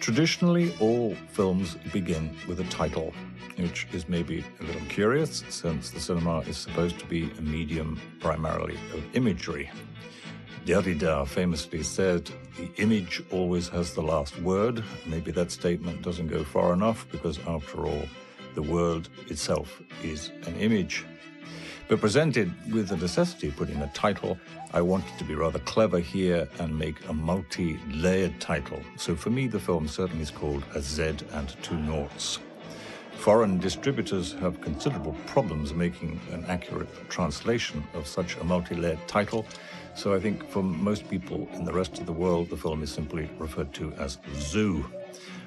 Traditionally, all films begin with a title, which is maybe a little curious since the cinema is supposed to be a medium primarily of imagery. Derrida famously said, "The image always has the last word." Maybe that statement doesn't go far enough because, after all, the world itself is an image. But presented with the necessity of putting a title, I wanted to be rather clever here and make a multi-layered title. So for me, the film certainly is called A Z and Two Noughts. Foreign distributors have considerable problems making an accurate translation of such a multi-layered title. So I think for most people in the rest of the world, the film is simply referred to as Zoo.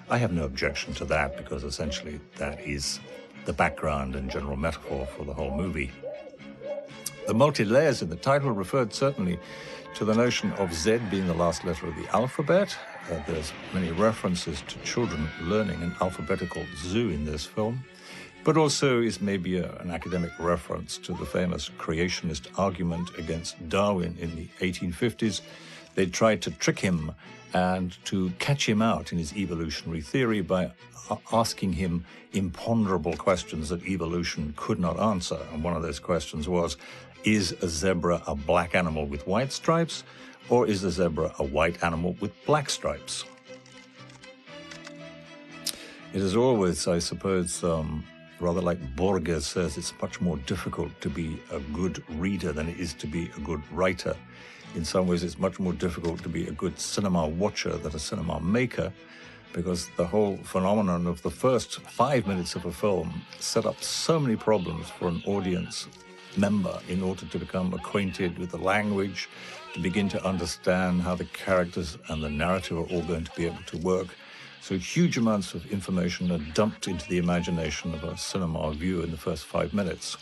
I have no objection to that because essentially that is the background and general metaphor for the whole movie. The multi-layers in the title referred certainly to the notion of Z being the last letter of the alphabet. There's many references to children learning an alphabetical zoo in this film, but also is maybe an academic reference to the famous creationist argument against Darwin in the 1850s. They tried to trick him and to catch him out in his evolutionary theory by asking him imponderable questions that evolution could not answer. And one of those questions was, is a zebra a black animal with white stripes, or is a zebra a white animal with black stripes? It is always, I suppose, rather like Borges says, it's much more difficult to be a good reader than it is to be a good writer. In some ways, it's much more difficult to be a good cinema watcher than a cinema maker, because the whole phenomenon of the first 5 minutes of a film set up so many problems for an audience member in order to become acquainted with the language, to begin to understand how the characters and the narrative are all going to be able to work. So huge amounts of information are dumped into the imagination of a cinema viewer in the first 5 minutes.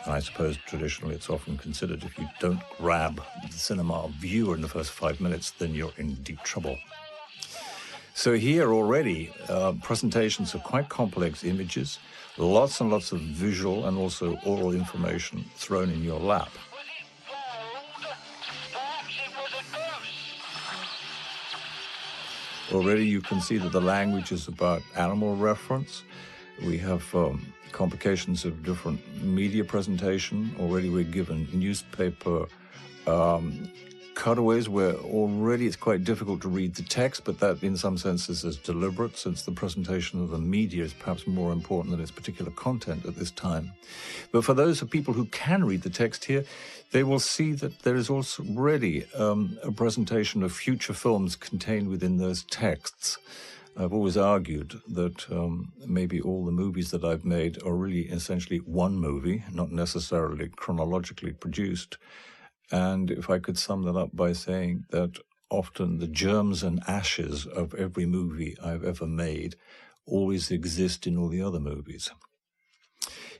And I suppose traditionally it's often considered if you don't grab the cinema viewer in the first 5 minutes, then you're in deep trouble. So here already, presentations of quite complex images, lots and lots of visual and also oral information thrown in your lap. Already you can see that the language is about animal reference. We have complications of different media presentation. Already we're given newspaper cutaways where already it's quite difficult to read the text, but that in some senses is deliberate, since the presentation of the media is perhaps more important than its particular content at this time. But for those of people who can read the text here, they will see that there is also already a presentation of future films contained within those texts. I've always argued that maybe all the movies that I've made are really essentially one movie, not necessarily chronologically produced. And if I could sum that up by saying that often the germs and ashes of every movie I've ever made always exist in all the other movies.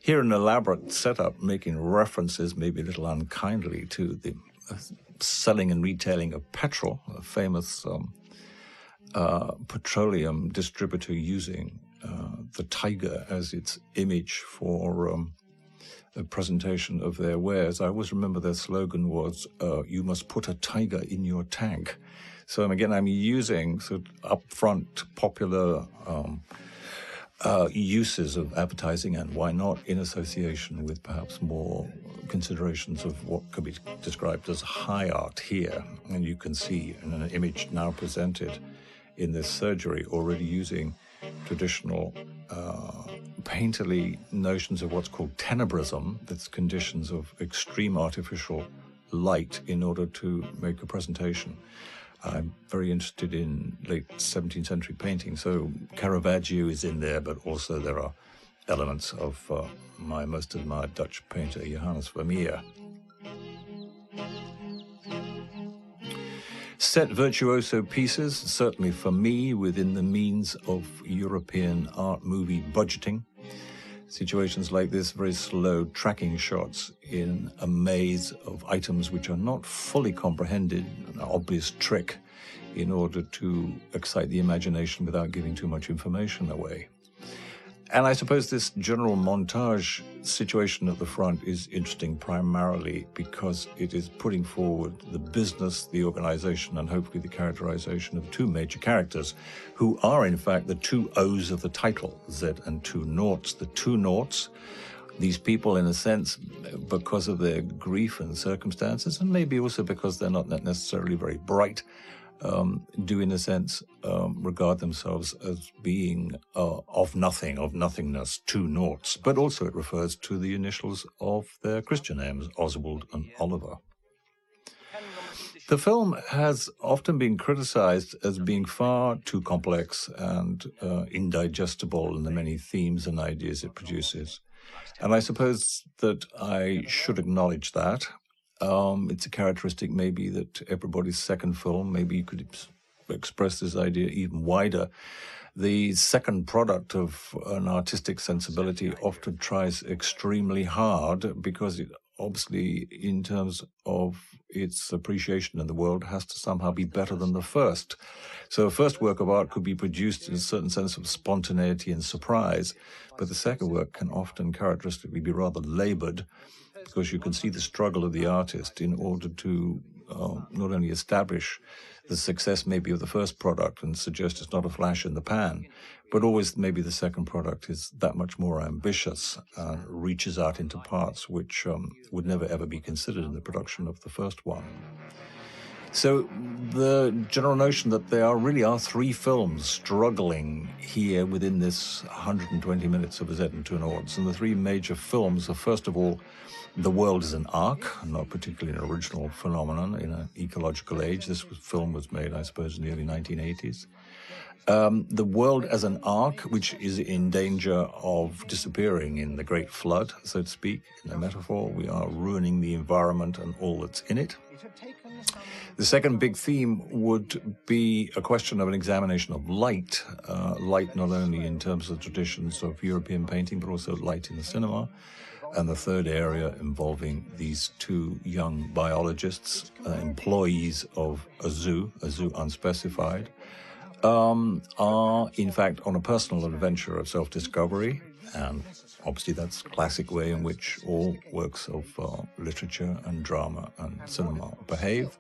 Here an elaborate setup making references, maybe a little unkindly, to the selling and retailing of petrol, a famous petroleum distributor using the tiger as its image for a presentation of their wares. I always remember their slogan was, you must put a tiger in your tank. So again, I'm using sort of upfront popular uses of advertising, and why not in association with perhaps more considerations of what could be described as high art here. And you can see in an image now presented in this surgery already using traditional painterly notions of what's called tenebrism, that's conditions of extreme artificial light in order to make a presentation. I'm very interested in late 17th century painting, so Caravaggio is in there, but also there are elements of my most admired Dutch painter, Johannes Vermeer. Set virtuoso pieces, certainly for me, within the means of European art movie budgeting. Situations like this, very slow tracking shots in a maze of items which are not fully comprehended, an obvious trick in order to excite the imagination without giving too much information away. And I suppose this general montage situation at the front is interesting primarily because it is putting forward the business, the organization, and hopefully the characterization of two major characters who are, in fact, the two O's of the title, Z and two Noughts. The two Noughts, these people, in a sense, because of their grief and circumstances, and maybe also because they're not necessarily very bright, do, in a sense, regard themselves as being of nothing, of nothingness, two Noughts. But also it refers to the initials of their Christian names, Oswald and Oliver. The film has often been criticized as being far too complex and indigestible in the many themes and ideas it produces. And I suppose that I should acknowledge that. It's a characteristic maybe that everybody's second film, maybe you could express this idea even wider. The second product of an artistic sensibility often tries extremely hard because it obviously, in terms of its appreciation in the world, has to somehow be better than the first. So a first work of art could be produced in a certain sense of spontaneity and surprise, but the second work can often characteristically be rather labored, because you can see the struggle of the artist in order to not only establish the success maybe of the first product and suggest it's not a flash in the pan, but always maybe the second product is that much more ambitious and reaches out into parts which would never ever be considered in the production of the first one. So the general notion that there really are three films struggling here within this 120 minutes of Z and two Noughts, and the three major films are, first of all, The World is an Ark, not particularly an original phenomenon in an ecological age. This film was made, I suppose, in the early 1980s. The World as an Ark, which is in danger of disappearing in the Great Flood, so to speak, in a metaphor. We are ruining the environment and all that's in it. The second big theme would be a question of an examination of light, light not only in terms of traditions of European painting, but also light in the cinema. And the third area involving these two young biologists, employees of a zoo unspecified, are in fact on a personal adventure of self-discovery. And obviously that's a classic way in which all works of literature and drama and cinema behave.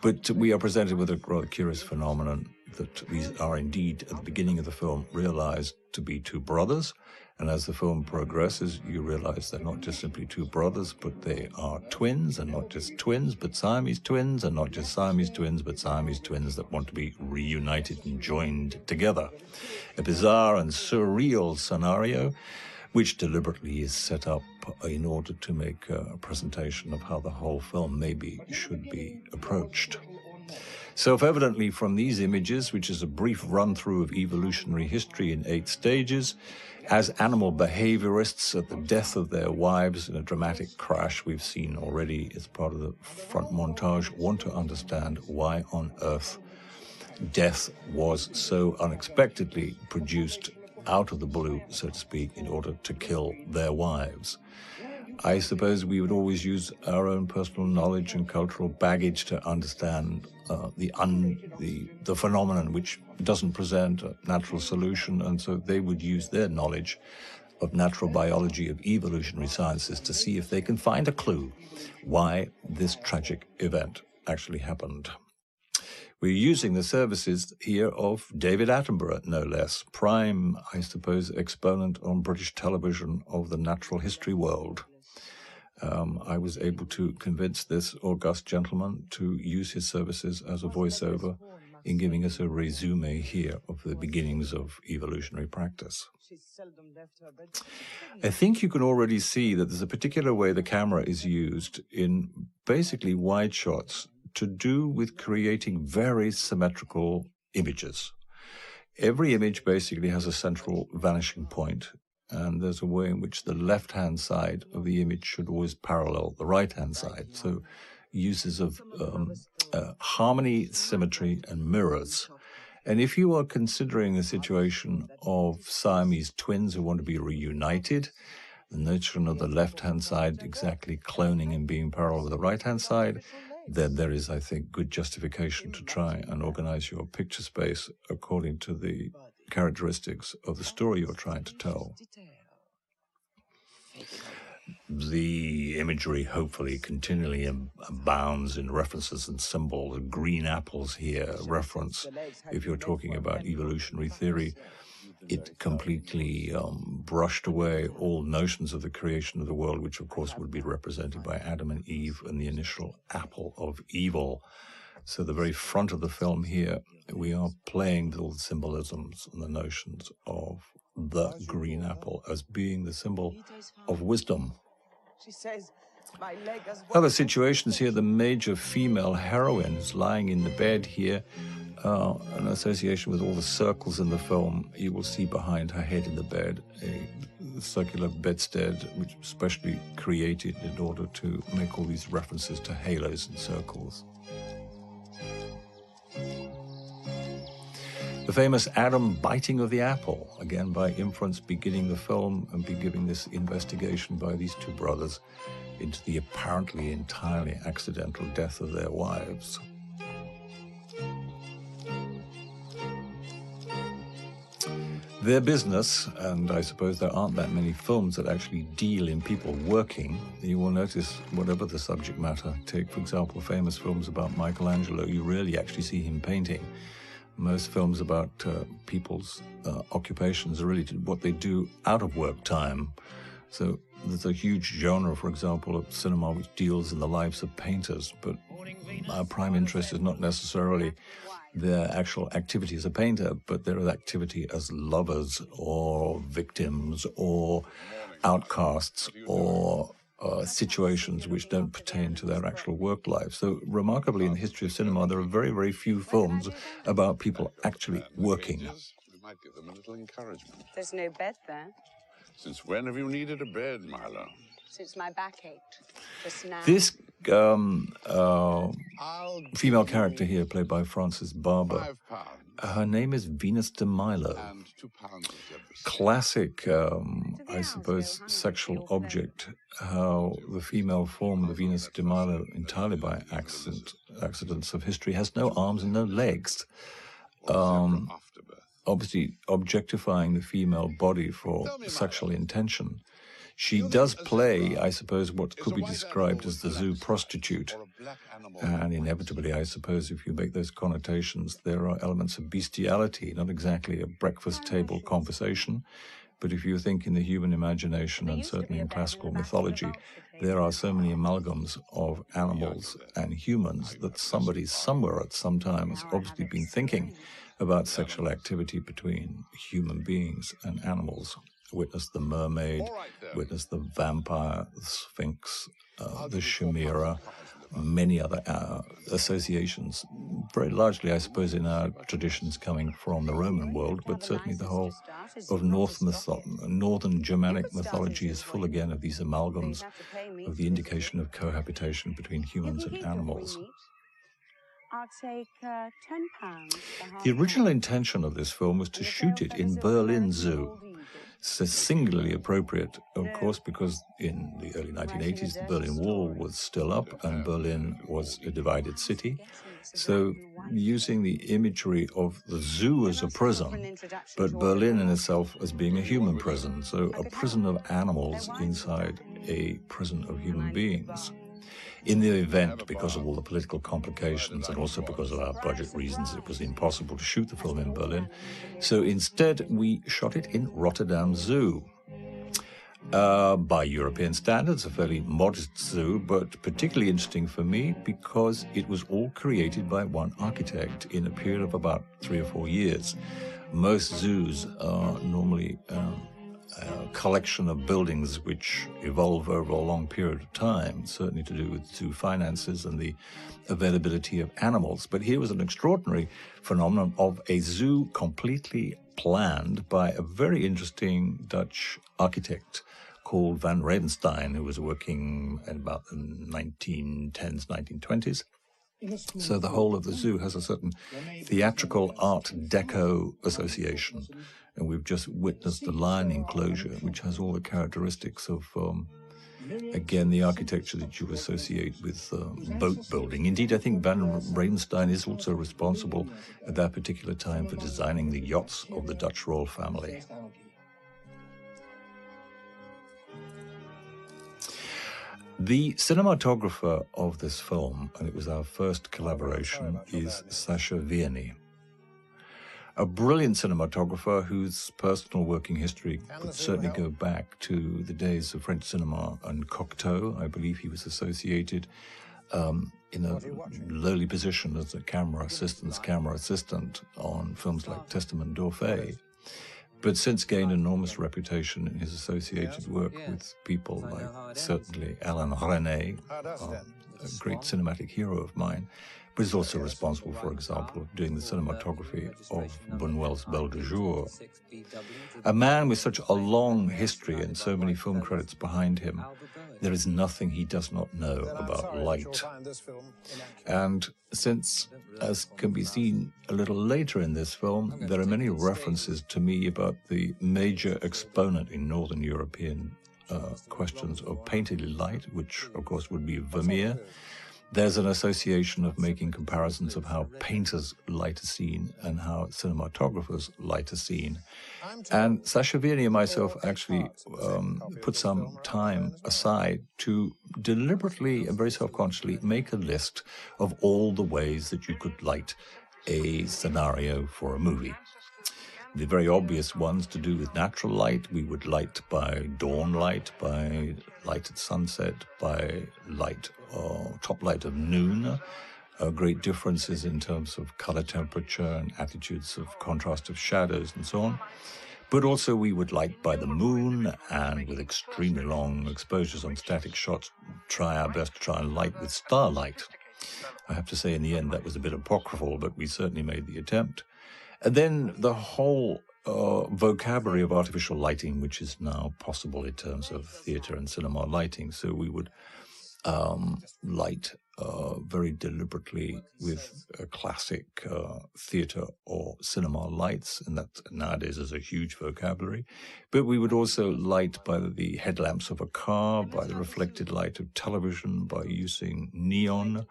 But we are presented with a rather curious phenomenon that these are indeed, at the beginning of the film, realized to be two brothers. And as the film progresses, you realize they're not just simply two brothers, but they are twins, and not just twins, but Siamese twins, and not just Siamese twins, but Siamese twins that want to be reunited and joined together. A bizarre and surreal scenario, which deliberately is set up in order to make a presentation of how the whole film maybe should be approached. Self-evidently from these images, which is a brief run-through of evolutionary history in 8 stages, as animal behaviorists at the death of their wives in a dramatic crash we've seen already as part of the front montage, want to understand why on earth death was so unexpectedly produced out of the blue, so to speak, in order to kill their wives. I suppose we would always use our own personal knowledge and cultural baggage to understand the phenomenon which doesn't present a natural solution, and so they would use their knowledge of natural biology, of evolutionary sciences, to see if they can find a clue why this tragic event actually happened. We're using the services here of David Attenborough, no less, prime, I suppose, exponent on British television of the natural history world. I was able to convince this august gentleman to use his services as a voiceover in giving us a resume here of the beginnings of evolutionary practice. I think you can already see that there's a particular way the camera is used in basically wide shots to do with creating very symmetrical images. Every image basically has a central vanishing point, and there's a way in which the left-hand side of the image should always parallel the right-hand side. So uses of harmony, symmetry, and mirrors. And if you are considering a situation of Siamese twins who want to be reunited, the notion of the left-hand side exactly cloning and being parallel with the right-hand side, then there is, I think, good justification to try and organize your picture space according to the characteristics of the story you're trying to tell. The imagery hopefully continually abounds in references and symbols. Green apples here reference, if you're talking about evolutionary theory, it completely brushed away all notions of the creation of the world, which of course would be represented by Adam and Eve and the initial apple of evil. So the very front of the film here, we are playing with all the symbolisms and the notions of the green apple as being the symbol of wisdom. Other situations here, the major female heroine is lying in the bed here, an association with all the circles in the film. You will see behind her head in the bed a circular bedstead, which was specially created in order to make all these references to halos and circles. The famous Adam biting of the apple, again by inference beginning the film and beginning this investigation by these two brothers into the apparently entirely accidental death of their wives. Their business, and I suppose there aren't that many films that actually deal in people working, you will notice whatever the subject matter, take for example famous films about Michelangelo, you rarely actually see him painting. Most films about people's occupations are really what they do out of work time. So there's a huge genre, for example, of cinema which deals in the lives of painters, but our prime interest is not necessarily their actual activity as a painter, but their activity as lovers or victims or outcasts or situations which don't pertain to their actual work life. So remarkably, in the history of cinema, there are very, very few films about people actually working. We might give them a little encouragement. There's no bed there. Since when have you needed a bed, Milo? Since my back ached. Just now. This female character here, played by Frances Barber, her name is Venus de Milo. Classic, I suppose, sexual object, how the female form of Venus de Milo, entirely by accidents of history, has no arms and no legs. Obviously objectifying the female body for sexual intention. She does play, I suppose, what could be described as the zoo prostitute. And inevitably, I suppose, if you make those connotations, there are elements of bestiality, not exactly a breakfast table conversation. But if you think in the human imagination, and certainly in classical mythology, there are so many amalgams of animals and humans that somebody somewhere at some time has obviously been thinking about sexual activity between human beings and animals. Witness the mermaid, witness the vampire, the sphinx, the chimera, many other associations, very largely, I suppose, in our traditions coming from the Roman world, but certainly the whole of northern Germanic mythology is full again of these amalgams of the indication of cohabitation between humans and animals. I'll take £10. The original intention of this film was to shoot it in Berlin Zoo. It's singularly appropriate, of course, because in the early 1980s, the Berlin Wall was still up and Berlin was a divided city. So using the imagery of the zoo as a prison, but Berlin in itself as being a human prison, so a prison of animals inside a prison of human beings. In the event, because of all the political complications and also because of our budget reasons, it was impossible to shoot the film in Berlin. So instead, we shot it in Rotterdam Zoo. By European standards, a fairly modest zoo, but particularly interesting for me because it was all created by one architect in a period of about 3 or 4 years. Most zoos are normally a collection of buildings which evolve over a long period of time, certainly to do with zoo finances and the availability of animals. But here was an extraordinary phenomenon of a zoo completely planned by a very interesting Dutch architect called Van Redenstein, who was working in about the 1910s, 1920s. So the whole of the zoo has a certain theatrical art deco association. And we've just witnessed the lion enclosure, which has all the characteristics of again, the architecture that you associate with boat building. Indeed, I think Van Ravenstein is also responsible at that particular time for designing the yachts of the Dutch royal family. The cinematographer of this film, and it was our first collaboration, is Sacha Vierney, a brilliant cinematographer whose personal working history could certainly go back to the days of French cinema and Cocteau. I believe he was associated in a lowly position as a camera assistant on films like Testament d'Orphée, but since gained enormous reputation in his associated work with people like certainly Alain Resnais, a great cinematic hero of mine, but is also responsible, for example, for doing the cinematography of Buñuel's Belle de Jour. A man with such a long history and so many film credits behind him, there is nothing he does not know about light. And since, as can be seen a little later in this film, there are many references to me about the major exponent in Northern European questions of painted light, which of course would be Vermeer. There's an association of making comparisons of how painters light a scene and how cinematographers light a scene. And Sacha Vierney and myself actually put some time aside to deliberately and very self-consciously make a list of all the ways that you could light a scenario for a movie. The very obvious ones to do with natural light, we would light by dawn light, by light at sunset, by light top light of noon. Great differences in terms of color temperature and attitudes of contrast of shadows and so on. But also we would light by the moon, and with extremely long exposures on static shots, try our best to try and light with starlight. I have to say in the end that was a bit apocryphal, but we certainly made the attempt. And then the whole vocabulary of artificial lighting, which is now possible in terms of theatre and cinema lighting. So we would light very deliberately with classic theatre or cinema lights, and that nowadays is a huge vocabulary. But we would also light by the headlamps of a car, by the reflected light of television, by using neon.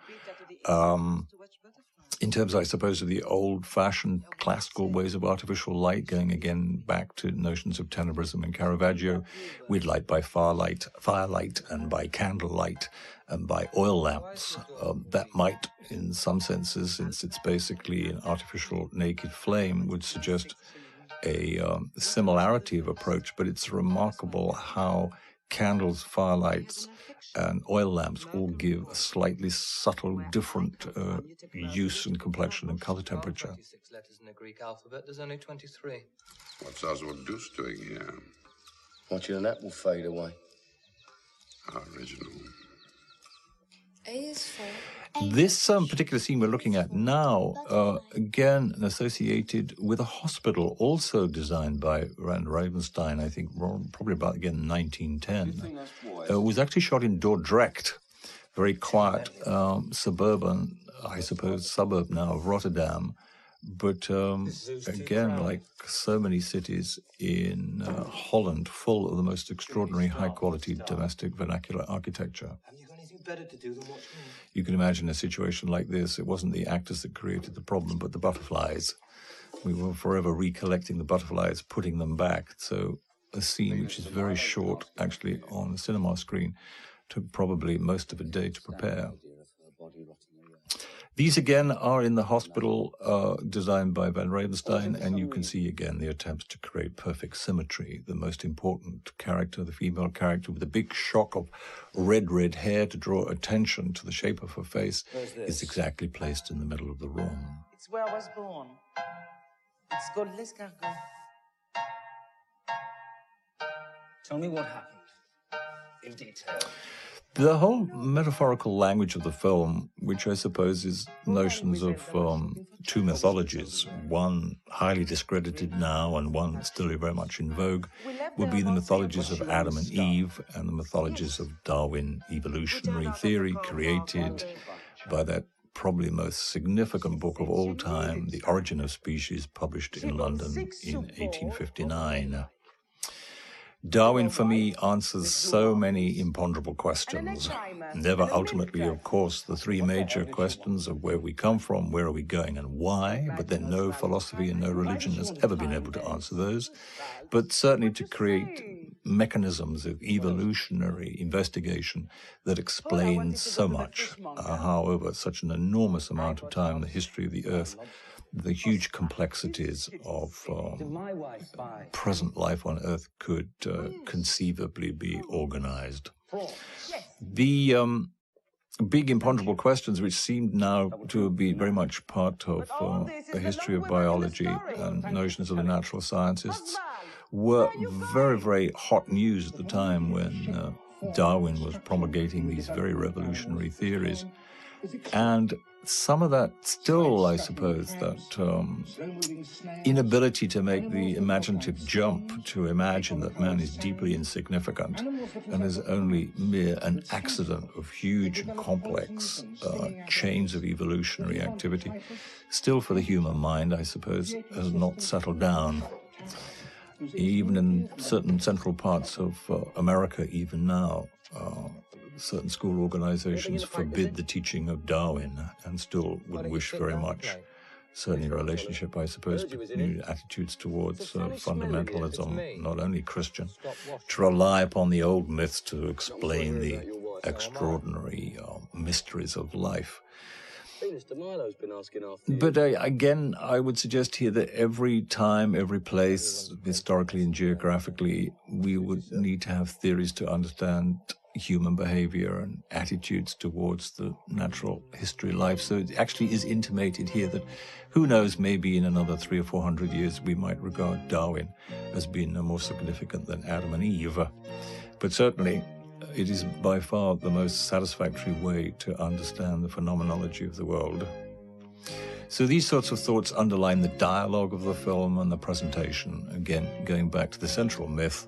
In terms, I suppose, of the old-fashioned classical ways of artificial light, going again back to notions of tenebrism and Caravaggio, we'd light by firelight, and by candlelight, and by oil lamps. That might, in some senses, since it's basically an artificial naked flame, would suggest a similarity of approach, but it's remarkable how candles, firelights, and oil lamps all give a slightly subtle, different use and complexion and color temperature. 26 letters in the Greek alphabet. There's only 23. What's Oswald Deuce doing here? Watching an apple fade away. How original. A is for... This particular scene we're looking at now, again, associated with a hospital, also designed by Van Ravenstein, I think probably about, again, 1910. Was actually shot in Dordrecht, very quiet, suburban, I suppose, suburb now of Rotterdam. But again, like so many cities in Holland, full of the most extraordinary high-quality domestic vernacular architecture. Better to do than watch me. You can imagine a situation like this. It wasn't the actors that created the problem, but the butterflies. We were forever recollecting the butterflies, putting them back. So a scene which is very short, actually, on the cinema screen, took probably most of a day to prepare. These, again, are in the hospital designed by Van Ravenstein, and you can see, again, the attempts to create perfect symmetry. The most important character, the female character, with a big shock of red hair to draw attention to the shape of her face, is exactly placed in the middle of the room. It's where I was born. It's called l'escargot. Tell me what happened. In detail. The whole metaphorical language of the film, which I suppose is notions of two mythologies, one highly discredited now and one still very much in vogue, would be the mythologies of Adam and Eve and the mythologies of Darwin evolutionary theory, created by that probably most significant book of all time, The Origin of Species, published in London in 1859. Darwin, for me, answers so many imponderable questions. Never ultimately, of course, the three major questions of where we come from, where are we going, and why, but then no philosophy and no religion has ever been able to answer those. But certainly to create mechanisms of evolutionary investigation that explain so much, how over such an enormous amount of time, the history of the Earth, the huge complexities of present life on Earth could conceivably be organized. The big imponderable questions, which seem now to be very much part of the history of biology and notions of the natural scientists, were very, very hot news at the time when Darwin was promulgating these very revolutionary theories. And some of that still, I suppose, that inability to make the imaginative jump to imagine that man is deeply insignificant and is only an accident of huge and complex chains of evolutionary activity, still for the human mind, I suppose, has not settled down. Even in certain central parts of America, even now, certain school organizations forbid the teaching of Darwin and still would wish very much, certainly in relationship, I suppose, between attitudes towards fundamentalism, not only Christian, to rely upon the old myths to explain the extraordinary mysteries of life. But again, I would suggest here that every time, every place, historically and geographically, we would need to have theories to understand human behavior and attitudes towards the natural history of life. So it actually is intimated here that, who knows, maybe in another 300 or 400 years, we might regard Darwin as being no more significant than Adam and Eve. But certainly, it is by far the most satisfactory way to understand the phenomenology of the world. So these sorts of thoughts underline the dialogue of the film and the presentation, again, going back to the central myth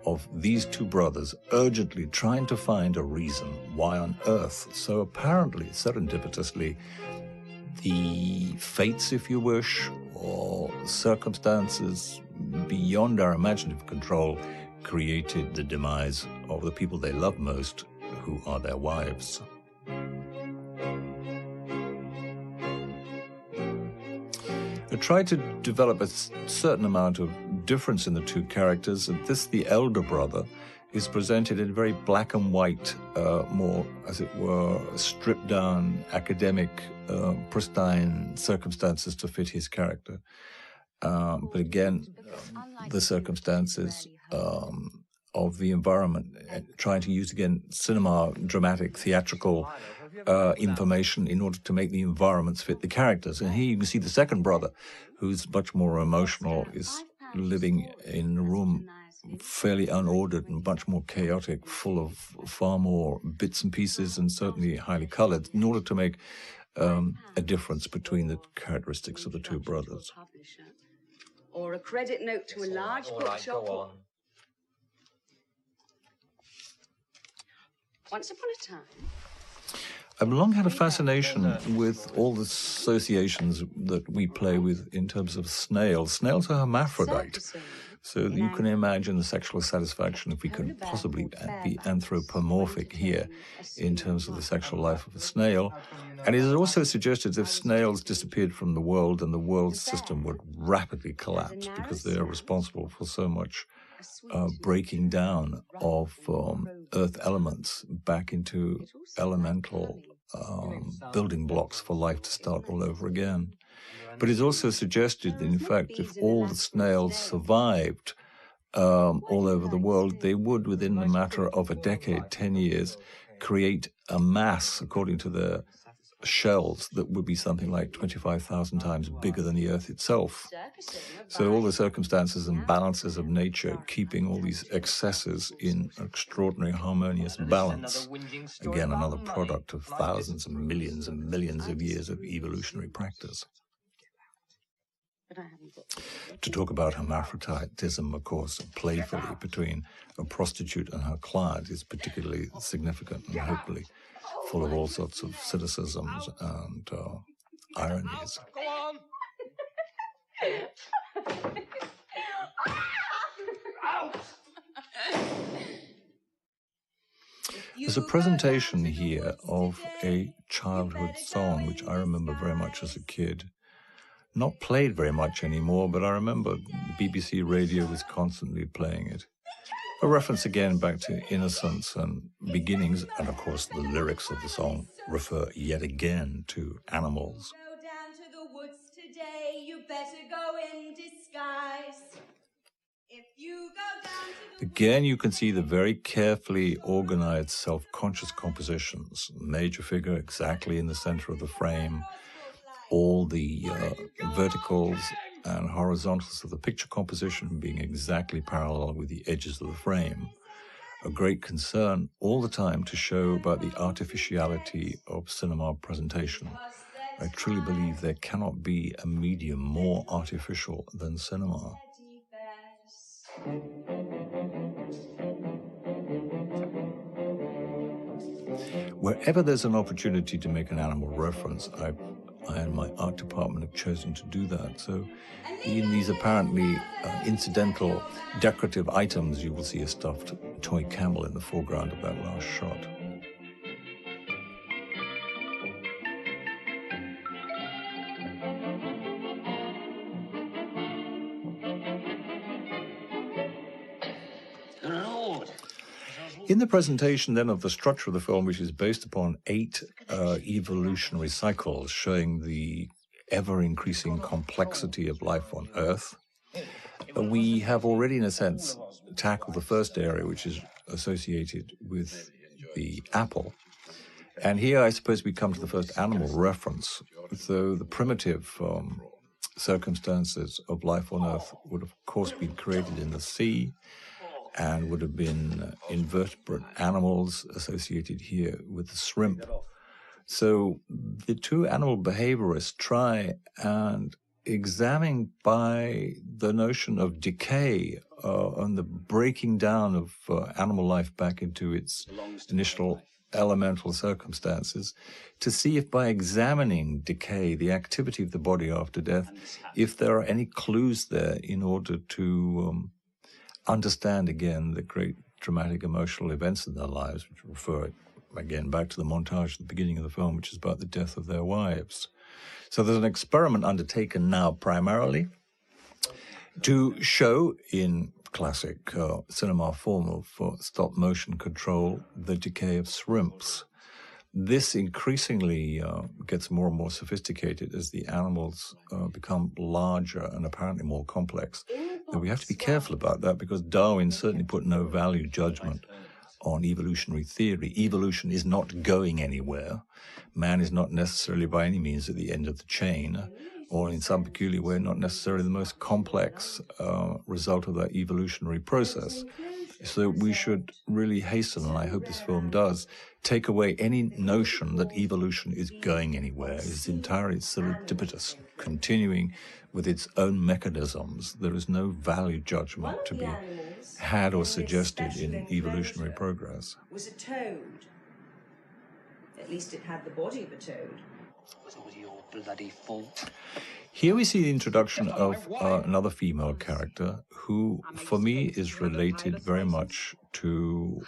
of these two brothers urgently trying to find a reason why on earth, so apparently serendipitously, the fates, if you wish, or circumstances beyond our imaginative control created the demise of the people they love most, who are their wives. I tried to develop a certain amount of difference in the two characters. The elder brother, is presented in very black and white, more, as it were, stripped down, academic, pristine circumstances to fit his character. But again, the circumstances of the environment, trying to use, again, cinema, dramatic, theatrical information in order to make the environments fit the characters. And here you can see the second brother, who's much more emotional, is living in a room fairly unordered and much more chaotic, full of far more bits and pieces and certainly highly colored, in order to make a difference between the characteristics of the two brothers. Or a credit note to a large bookshop. Once upon a time. I've long had a fascination with all the associations that we play with in terms of snails. Snails are hermaphrodite. So you can imagine the sexual satisfaction, if we could possibly be anthropomorphic here in terms of the sexual life of a snail. And it is also suggested if snails disappeared from the world, then the world system would rapidly collapse because they are responsible for so much breaking down of earth elements back into elemental building blocks for life to start all over again. But it's also suggested that, in fact, if all the snails survived all over the world, they would, within a matter of a decade, 10 years, create a mass, according to their shells, that would be something like 25,000 times bigger than the Earth itself. So all the circumstances and balances of nature, keeping all these excesses in extraordinary harmonious balance. Again, another product of thousands and millions of years of evolutionary practice. To talk about hermaphroditism, of course, playfully between a prostitute and her client is particularly significant and hopefully full of all sorts of cynicisms and ironies. Go on! Out! There's a presentation here of a childhood song, which I remember very much as a kid. Not played very much anymore, but I remember the BBC radio was constantly playing it. A reference again back to innocence and beginnings, and of course the lyrics of the song refer yet again to animals. Go down to the woods today, you better go in disguise. If you go down to the Again, you can see the very carefully organized self-conscious compositions. Major figure exactly in the center of the frame. All the verticals and horizontals of the picture composition being exactly parallel with the edges of the frame. A great concern all the time to show about the artificiality of cinema presentation. I truly believe there cannot be a medium more artificial than cinema. Wherever there's an opportunity to make an animal reference, I and my art department have chosen to do that. So in these apparently incidental decorative items, you will see a stuffed toy camel in the foreground of that last shot. In the presentation then of the structure of the film, which is based upon 8 evolutionary cycles showing the ever-increasing complexity of life on Earth, we have already, in a sense, tackled the first area, which is associated with the apple. And here, I suppose, we come to the first animal reference. So the primitive circumstances of life on Earth would, of course, be created in the sea, and would have been invertebrate animals associated here with the shrimp. So the two animal behaviorists try and examine by the notion of decay and the breaking down of animal life back into its initial elemental circumstances, to see if by examining decay, the activity of the body after death, if there are any clues there in order to understand again the great dramatic emotional events in their lives, which refer again back to the montage at the beginning of the film, which is about the death of their wives. So there's an experiment undertaken now primarily to show in classic cinema form of stop motion control the decay of shrimps. This increasingly gets more and more sophisticated as the animals become larger and apparently more complex. And we have to be careful about that because Darwin certainly put no value judgment on evolutionary theory. Evolution is not going anywhere. Man is not necessarily by any means at the end of the chain, or in some peculiar way not necessarily the most complex result of that evolutionary process. So we should really hasten, and I hope this film does, take away any notion that evolution is going anywhere. It's entirely serendipitous, continuing with its own mechanisms. There is no value judgment to be had or suggested in evolutionary progress. Was a toad. At least it had the body of a toad. It was all your bloody fault. Here we see the introduction of another female character who, for me, is related very much to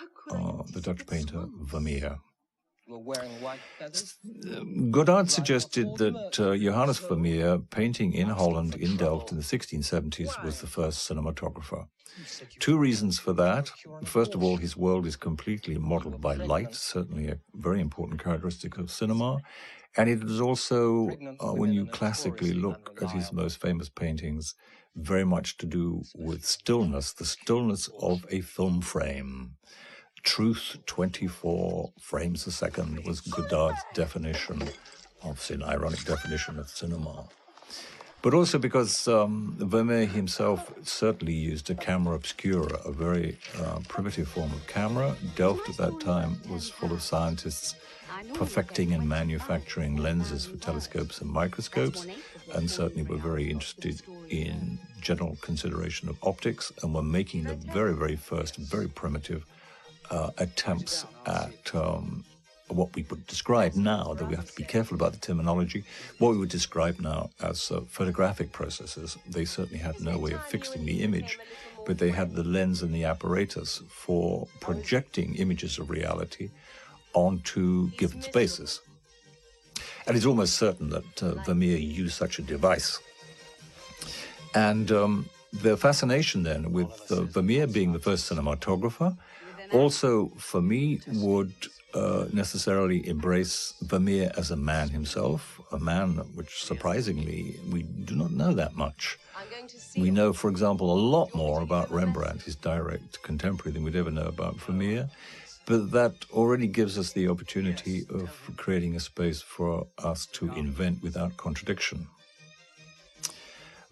the Dutch painter Vermeer. Godard suggested that Johannes Vermeer, painting in Holland, in Delft in the 1670s, was the first cinematographer. Two reasons for that. First of all, his world is completely modeled by light, certainly a very important characteristic of cinema. And it is also, when you classically look at his most famous paintings, very much to do with stillness, the stillness of a film frame. Truth 24 frames a second was Godard's definition, obviously an ironic definition of cinema. But also because Vermeer himself certainly used a camera obscura, a very primitive form of camera. Delft at that time was full of scientists perfecting and manufacturing lenses for telescopes and microscopes, and certainly were very interested in general consideration of optics, and were making the very, very first, very primitive attempts at what we would describe now, though we have to be careful about the terminology, what we would describe now as photographic processes. They certainly had no way of fixing the image, but they had the lens and the apparatus for projecting images of reality onto given spaces. And it's almost certain that Vermeer used such a device. And the fascination then with Vermeer being the first cinematographer also, for me, would necessarily embrace Vermeer as a man himself, a man which, surprisingly, we do not know that much. We know, for example, a lot more about Rembrandt, his direct contemporary, than we'd ever know about Vermeer. But that already gives us the opportunity of creating a space for us to invent without contradiction.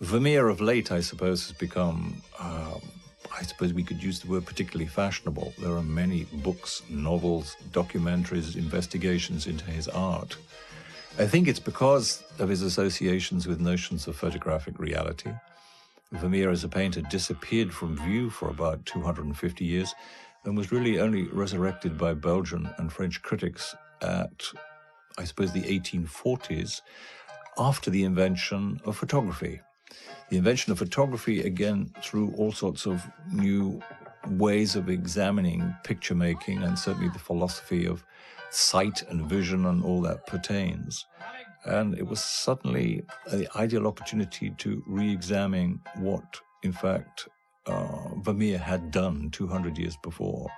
Vermeer of late, I suppose, has become, I suppose we could use the word particularly fashionable. There are many books, novels, documentaries, investigations into his art. I think it's because of his associations with notions of photographic reality. Vermeer as a painter disappeared from view for about 250 years and was really only resurrected by Belgian and French critics at, I suppose, the 1840s, after the invention of photography. The invention of photography, again, through all sorts of new ways of examining picture making, and certainly the philosophy of sight and vision and all that pertains. And it was suddenly the ideal opportunity to re-examine what, in fact, Vermeer had done 200 years before.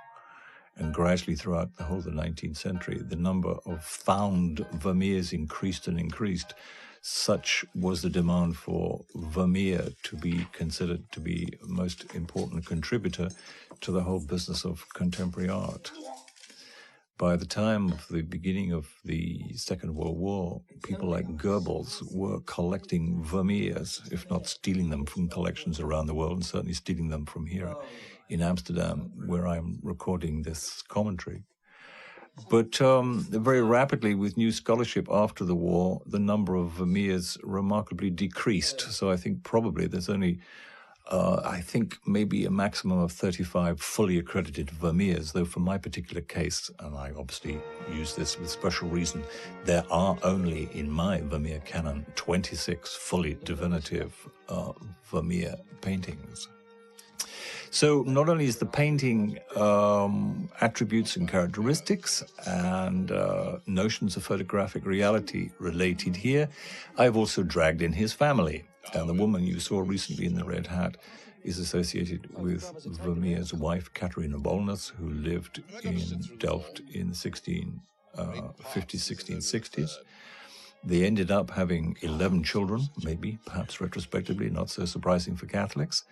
And gradually throughout the whole of the 19th century, the number of found Vermeers increased and increased. Such was the demand for Vermeer to be considered to be the most important contributor to the whole business of contemporary art. By the time of the beginning of the Second World War, people like Goebbels were collecting Vermeers, if not stealing them from collections around the world, and certainly stealing them from here in Amsterdam, where I'm recording this commentary. But very rapidly, with new scholarship after the war, the number of Vermeers remarkably decreased. So I think probably there's only, maybe a maximum of 35 fully accredited Vermeers, though for my particular case, and I obviously use this with special reason, there are only, in my Vermeer canon, 26 fully definitive Vermeer paintings. So not only is the painting attributes and characteristics and notions of photographic reality related here, I've also dragged in his family. And the woman you saw recently in the red hat is associated with Vermeer's wife, Catharina Bolnus, who lived in Delft in the 1650s, 1660s. They ended up having 11 children, maybe, perhaps retrospectively, not so surprising for Catholics,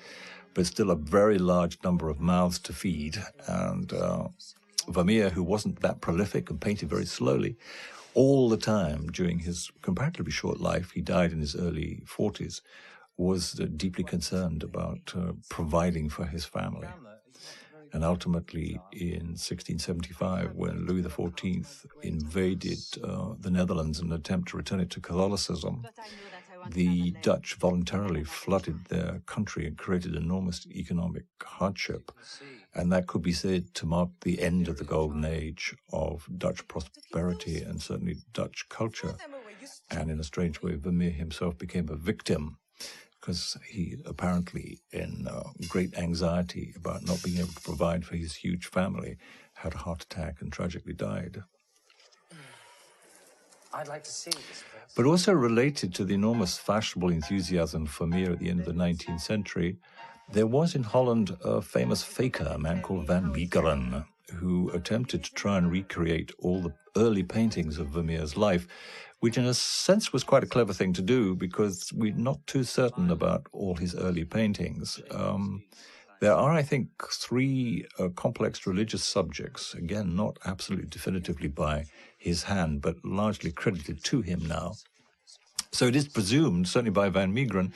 but still a very large number of mouths to feed. And Vermeer, who wasn't that prolific and painted very slowly, all the time during his comparatively short life, he died in his early 40s, was deeply concerned about providing for his family. And ultimately, in 1675, when Louis XIV invaded the Netherlands in an attempt to return it to Catholicism, the Dutch voluntarily flooded their country and created enormous economic hardship. And that could be said to mark the end of the golden age of Dutch prosperity and certainly Dutch culture. And in a strange way, Vermeer himself became a victim, because he apparently, in great anxiety about not being able to provide for his huge family, had a heart attack and tragically died. I'd like to see this. But also related to the enormous fashionable enthusiasm for Vermeer at the end of the 19th century, there was in Holland a famous faker, a man called Van Meegeren, who attempted to try and recreate all the early paintings of Vermeer's life, which in a sense was quite a clever thing to do because we're not too certain about all his early paintings. There are, I think, three complex religious subjects, again, not absolutely definitively by his hand, but largely credited to him now. So it is presumed, certainly by Van Meegeren,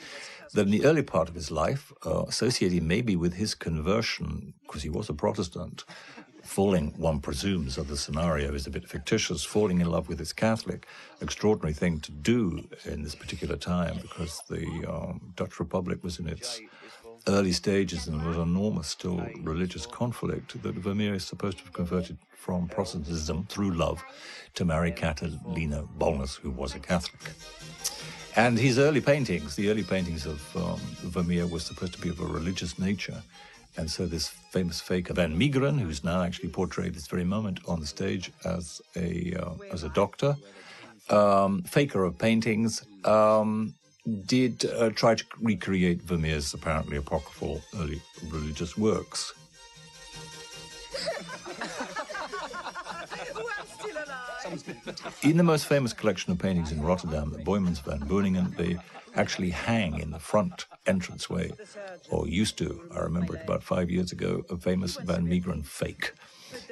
that in the early part of his life, associated maybe with his conversion, because he was a Protestant, falling, one presumes, of the scenario is a bit fictitious, falling in love with his Catholic, extraordinary thing to do in this particular time, because the Dutch Republic was in its early stages in an enormous still religious conflict that Vermeer is supposed to have converted from Protestantism through love to marry Catalina Bolnus, who was a Catholic. And his early paintings, the early paintings of Vermeer, were supposed to be of a religious nature. And so this famous faker, Van Meegeren, who's now actually portrayed this very moment on the stage as a doctor, faker of paintings, did try to recreate Vermeer's apparently apocryphal early religious works. In the most famous collection of paintings in Rotterdam, the Boymans van Beuningen, they actually hang in the front entranceway, or used to. I remember it about 5 years ago, a famous Van Meegeren fake,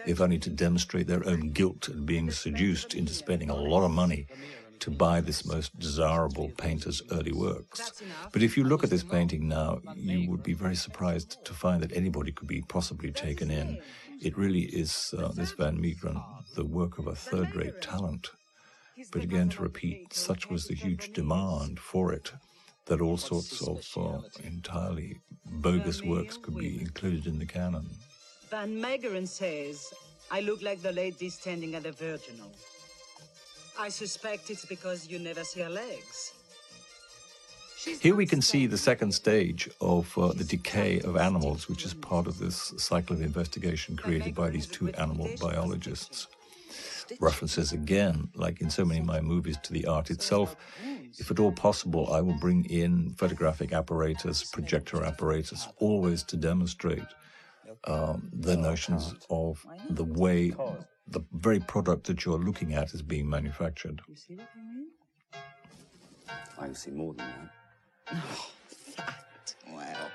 if only to demonstrate their own guilt at being seduced into spending a lot of money to buy this most desirable painter's early works. But if you look at this painting now, you would be very surprised to find that anybody could be possibly taken in. It really is, this Van Meegeren, the work of a third-rate talent. But again, to repeat, such was the huge demand for it that all sorts of entirely bogus works could be included in the canon. Van Meegeren says, I look like the lady standing at the Virginal. I suspect it's because you never see her legs. Here we can see the second stage of the decay of animals, which is part of this cycle of investigation created by these two animal biologists. References again, like in so many of my movies, to the art itself. If at all possible, I will bring in photographic apparatus, projector apparatus, always to demonstrate the notions of the way the very product that you're looking at is being manufactured. You see what I mean? I can see more than that. Oh, that. Well,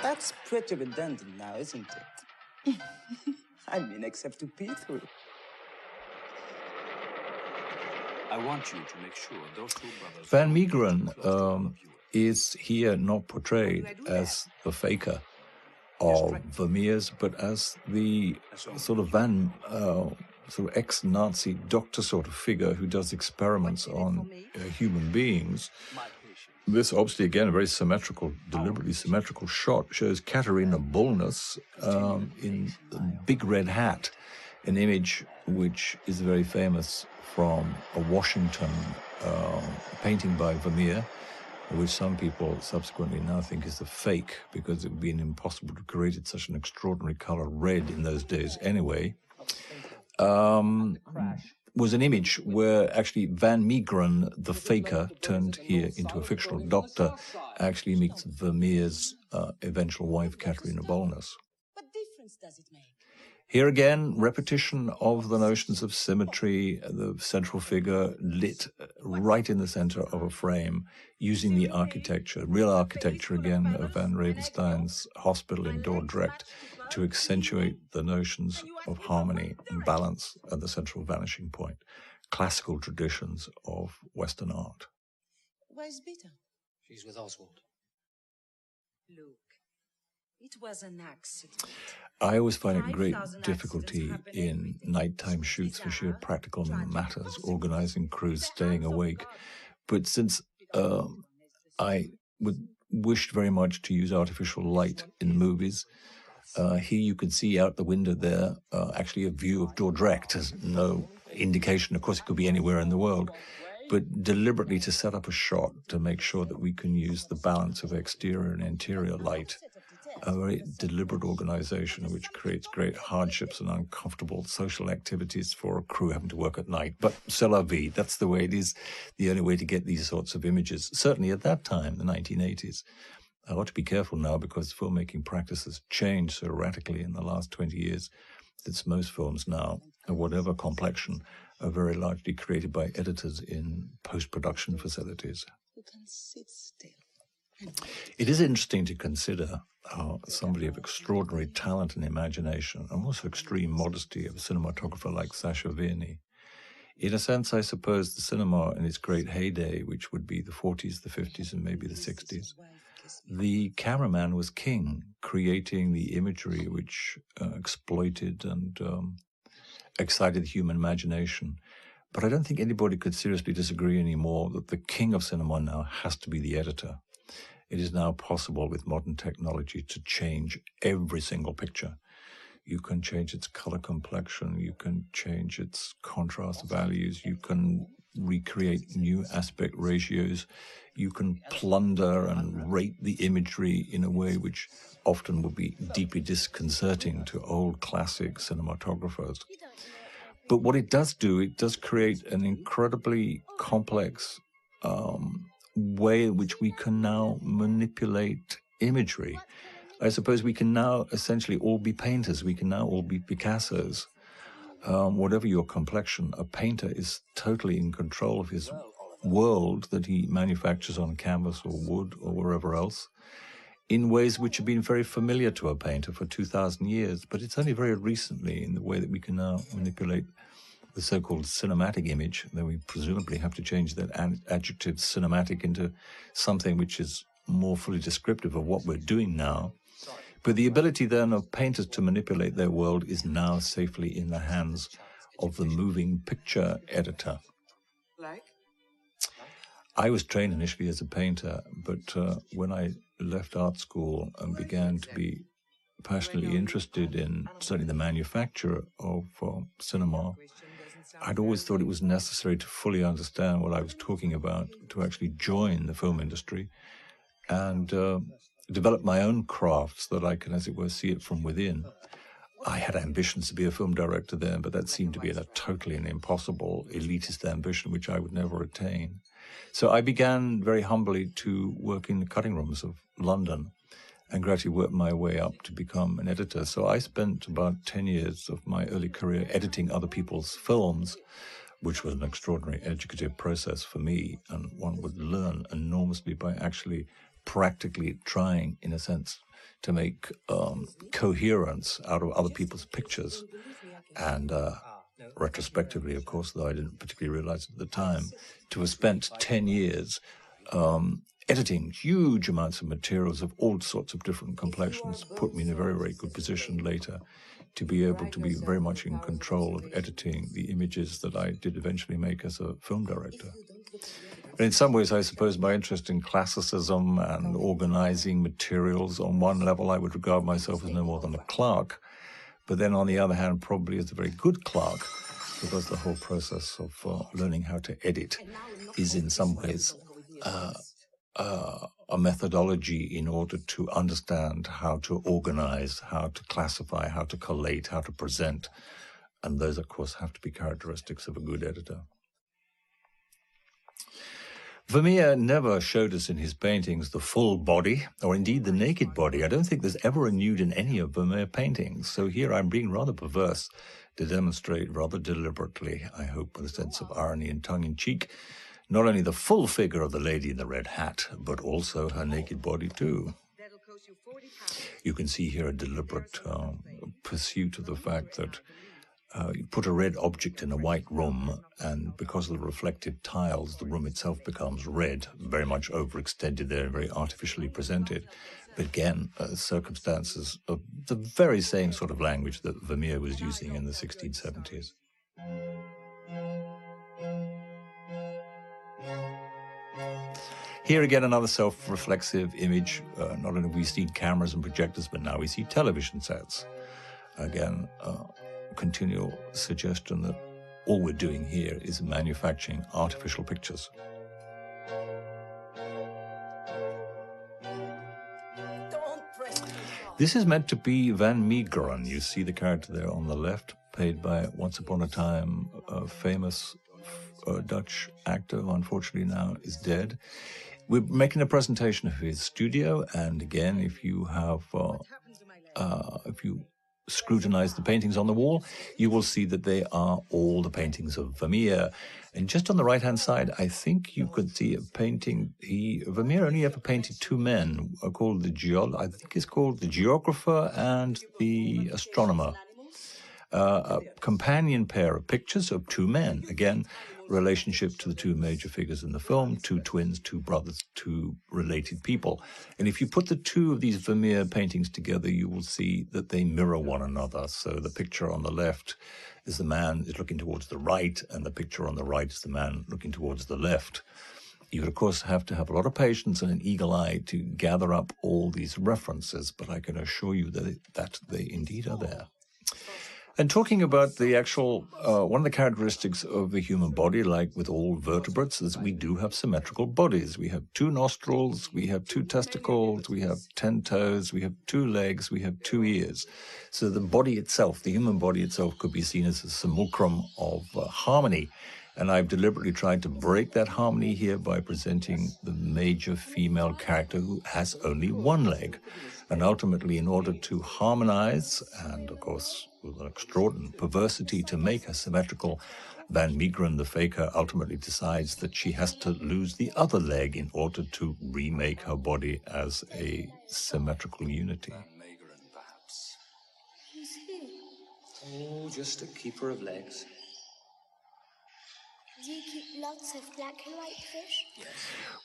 that's pretty redundant now, isn't it? I mean, except to pee through. I want you to make sure those two brothers... Van Meegeren is here not portrayed as the faker of Vermeer's, but as the sort of sort of ex-Nazi doctor sort of figure who does experiments on human beings. This, obviously, again, a very symmetrical, deliberately symmetrical shot, shows Catharina Bolnus in a big red hat, an image which is very famous from a Washington painting by Vermeer, which some people subsequently now think is a fake, because it would be impossible to create such an extraordinary color red in those days anyway, was an image where actually Van Meegeren, the faker, turned here into a fictional doctor, actually meets Vermeer's eventual wife, Catharina Bolnus. What difference does it make? Here again, repetition of the notions of symmetry, the central figure lit right in the center of a frame, using the architecture, real architecture again, of Van Ravenstein's hospital in Dordrecht, to accentuate the notions of harmony and balance at the central vanishing point, classical traditions of Western art. Where's Beta? She's with Oswald. Look, it was an accident. I always find it great difficulty in nighttime shoots for sheer practical matters, organizing crews, staying awake. But since I would wished very much to use artificial light in movies, here you can see out the window there actually a view of Dordrecht. There's no indication, of course it could be anywhere in the world, but deliberately to set up a shot to make sure that we can use the balance of exterior and interior light. A very deliberate organization which creates great hardships and uncomfortable social activities for a crew having to work at night. But c'est la vie, that's the way it is, the only way to get these sorts of images. Certainly at that time, the 1980s. I ought to be careful now because filmmaking practices changed so radically in the last 20 years that most films now, of whatever complexion, are very largely created by editors in post-production facilities. You can sit still. It is interesting to consider how somebody of extraordinary talent and imagination, and also extreme modesty of a cinematographer like Sacha Vierny. In a sense, I suppose the cinema in its great heyday, which would be the 40s, the 50s, and maybe the 60s, the cameraman was king, creating the imagery which exploited and excited the human imagination. But I don't think anybody could seriously disagree anymore that the king of cinema now has to be the editor. It is now possible with modern technology to change every single picture. You can change its color complexion, you can change its contrast values, you can recreate new aspect ratios, you can plunder and rate the imagery in a way which often would be deeply disconcerting to old classic cinematographers. But what it does do, it does create an incredibly complex way in which we can now manipulate imagery. I suppose we can now essentially all be painters. We can now all be Picassos. Whatever your complexion, a painter is totally in control of his world that he manufactures on canvas or wood or wherever else in ways which have been very familiar to a painter for 2,000 years. But it's only very recently in the way that we can now manipulate the so-called cinematic image, though we presumably have to change that adjective cinematic into something which is more fully descriptive of what we're doing now. But the ability then of painters to manipulate their world is now safely in the hands of the moving picture editor. I was trained initially as a painter, but when I left art school and began to be passionately interested in certainly the manufacture of cinema, I'd always thought it was necessary to fully understand what I was talking about to actually join the film industry and develop my own crafts that I can, as it were, see it from within. I had ambitions to be a film director then, but that seemed to be a totally an impossible elitist ambition, which I would never attain. So I began very humbly to work in the cutting rooms of London and gradually worked my way up to become an editor. So I spent about 10 years of my early career editing other people's films, which was an extraordinary educative process for me. And one would learn enormously by actually practically trying, in a sense, to make coherence out of other people's pictures. And retrospectively, of course, though I didn't particularly realize at the time, to have spent 10 years editing huge amounts of materials of all sorts of different complexions put me in a very, very good position later to be able to be very much in control of editing the images that I did eventually make as a film director. And in some ways, I suppose my interest in classicism and organizing materials, on one level, I would regard myself as no more than a clerk. But then on the other hand, probably as a very good clerk, because the whole process of learning how to edit is in some ways a methodology in order to understand how to organize, how to classify, how to collate, how to present. And those, of course, have to be characteristics of a good editor. Vermeer never showed us in his paintings the full body, or indeed the naked body. I don't think there's ever a nude in any of Vermeer paintings. So here I'm being rather perverse to demonstrate rather deliberately, I hope with a sense of irony and tongue-in-cheek, not only the full figure of the lady in the red hat, but also her naked body too. You can see here a deliberate pursuit of the fact that you put a red object in a white room, and because of the reflective tiles, the room itself becomes red, very much overextended there, very artificially presented. But again, circumstances of the very same sort of language that Vermeer was using in the 1670s. Here again, another self-reflexive image. Not only have we seen cameras and projectors, but now we see television sets. Again, continual suggestion that all we're doing here is manufacturing artificial pictures. This is meant to be Van Meegeren. You see the character there on the left, played by, once upon a time, a famous Dutch actor who unfortunately now is dead. We're making a presentation of his studio, and again, if you have, if you scrutinize the paintings on the wall, you will see that they are all the paintings of Vermeer. And just on the right-hand side, I think you could see a painting. Vermeer only ever painted two men, called I think it's called the geographer and the astronomer. A companion pair of pictures of two men. Again, relationship to the two major figures in the film, two twins, two brothers, two related people. And if you put the two of these Vermeer paintings together, you will see that they mirror one another. So the picture on the left is the man is looking towards the right, and the picture on the right is the man looking towards the left. You would, of course, have to have a lot of patience and an eagle eye to gather up all these references, but I can assure you that they indeed are there. And talking about the actual, one of the characteristics of the human body, like with all vertebrates, is we do have symmetrical bodies. We have 2 nostrils, we have 2 testicles, we have 10 toes, we have 2 legs, we have 2 ears. So the body itself, the human body itself, could be seen as a simulacrum of harmony. And I've deliberately tried to break that harmony here by presenting the major female character who has only 1 leg. And ultimately, in order to harmonize, and of course, with an extraordinary perversity to make her symmetrical, Van Meegeren, the faker, ultimately decides that she has to lose the other leg in order to remake her body as a symmetrical unity. Van Meegeren, perhaps. Who's he? Oh, just a keeper of legs. Do you keep lots of black and white fish? Yes.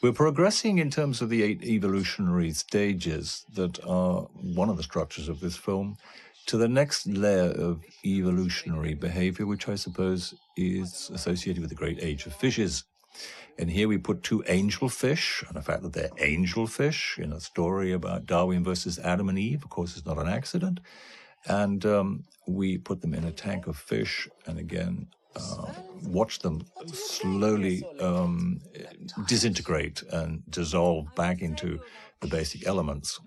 We're progressing in terms of the 8 evolutionary stages that are one of the structures of this film to the next layer of evolutionary behavior, which I suppose is associated with the great age of fishes. And here we put 2 angelfish, and the fact that they're angelfish in a story about Darwin versus Adam and Eve, of course, is not an accident. And we put them in a tank of fish, and again, watch them slowly disintegrate and dissolve back into the basic elements.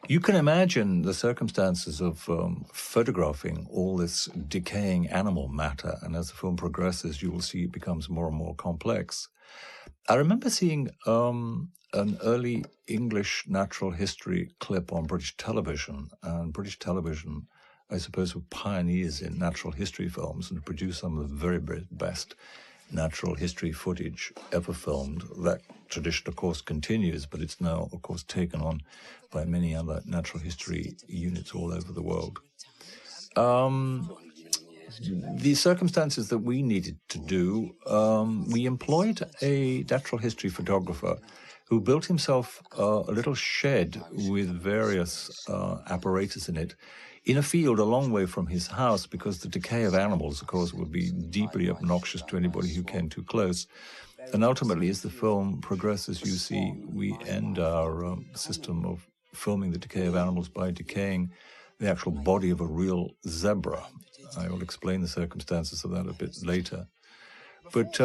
You can imagine the circumstances of photographing all this decaying animal matter, and as the film progresses, you will see it becomes more and more complex. I remember seeing an early English natural history clip on British television, and British television, I suppose, were pioneers in natural history films and produced some of the very, very best natural history footage ever filmed. That tradition, of course, continues, but it's now, of course, taken on by many other natural history units all over the world. The circumstances that we needed to do, we employed a natural history photographer who built himself a little shed with various apparatus in it, in a field a long way from his house, because the decay of animals, of course, would be deeply obnoxious to anybody who came too close. And ultimately, as the film progresses, you see we end our system of filming the decay of animals by decaying the actual body of a real zebra. I will explain the circumstances of that a bit later. But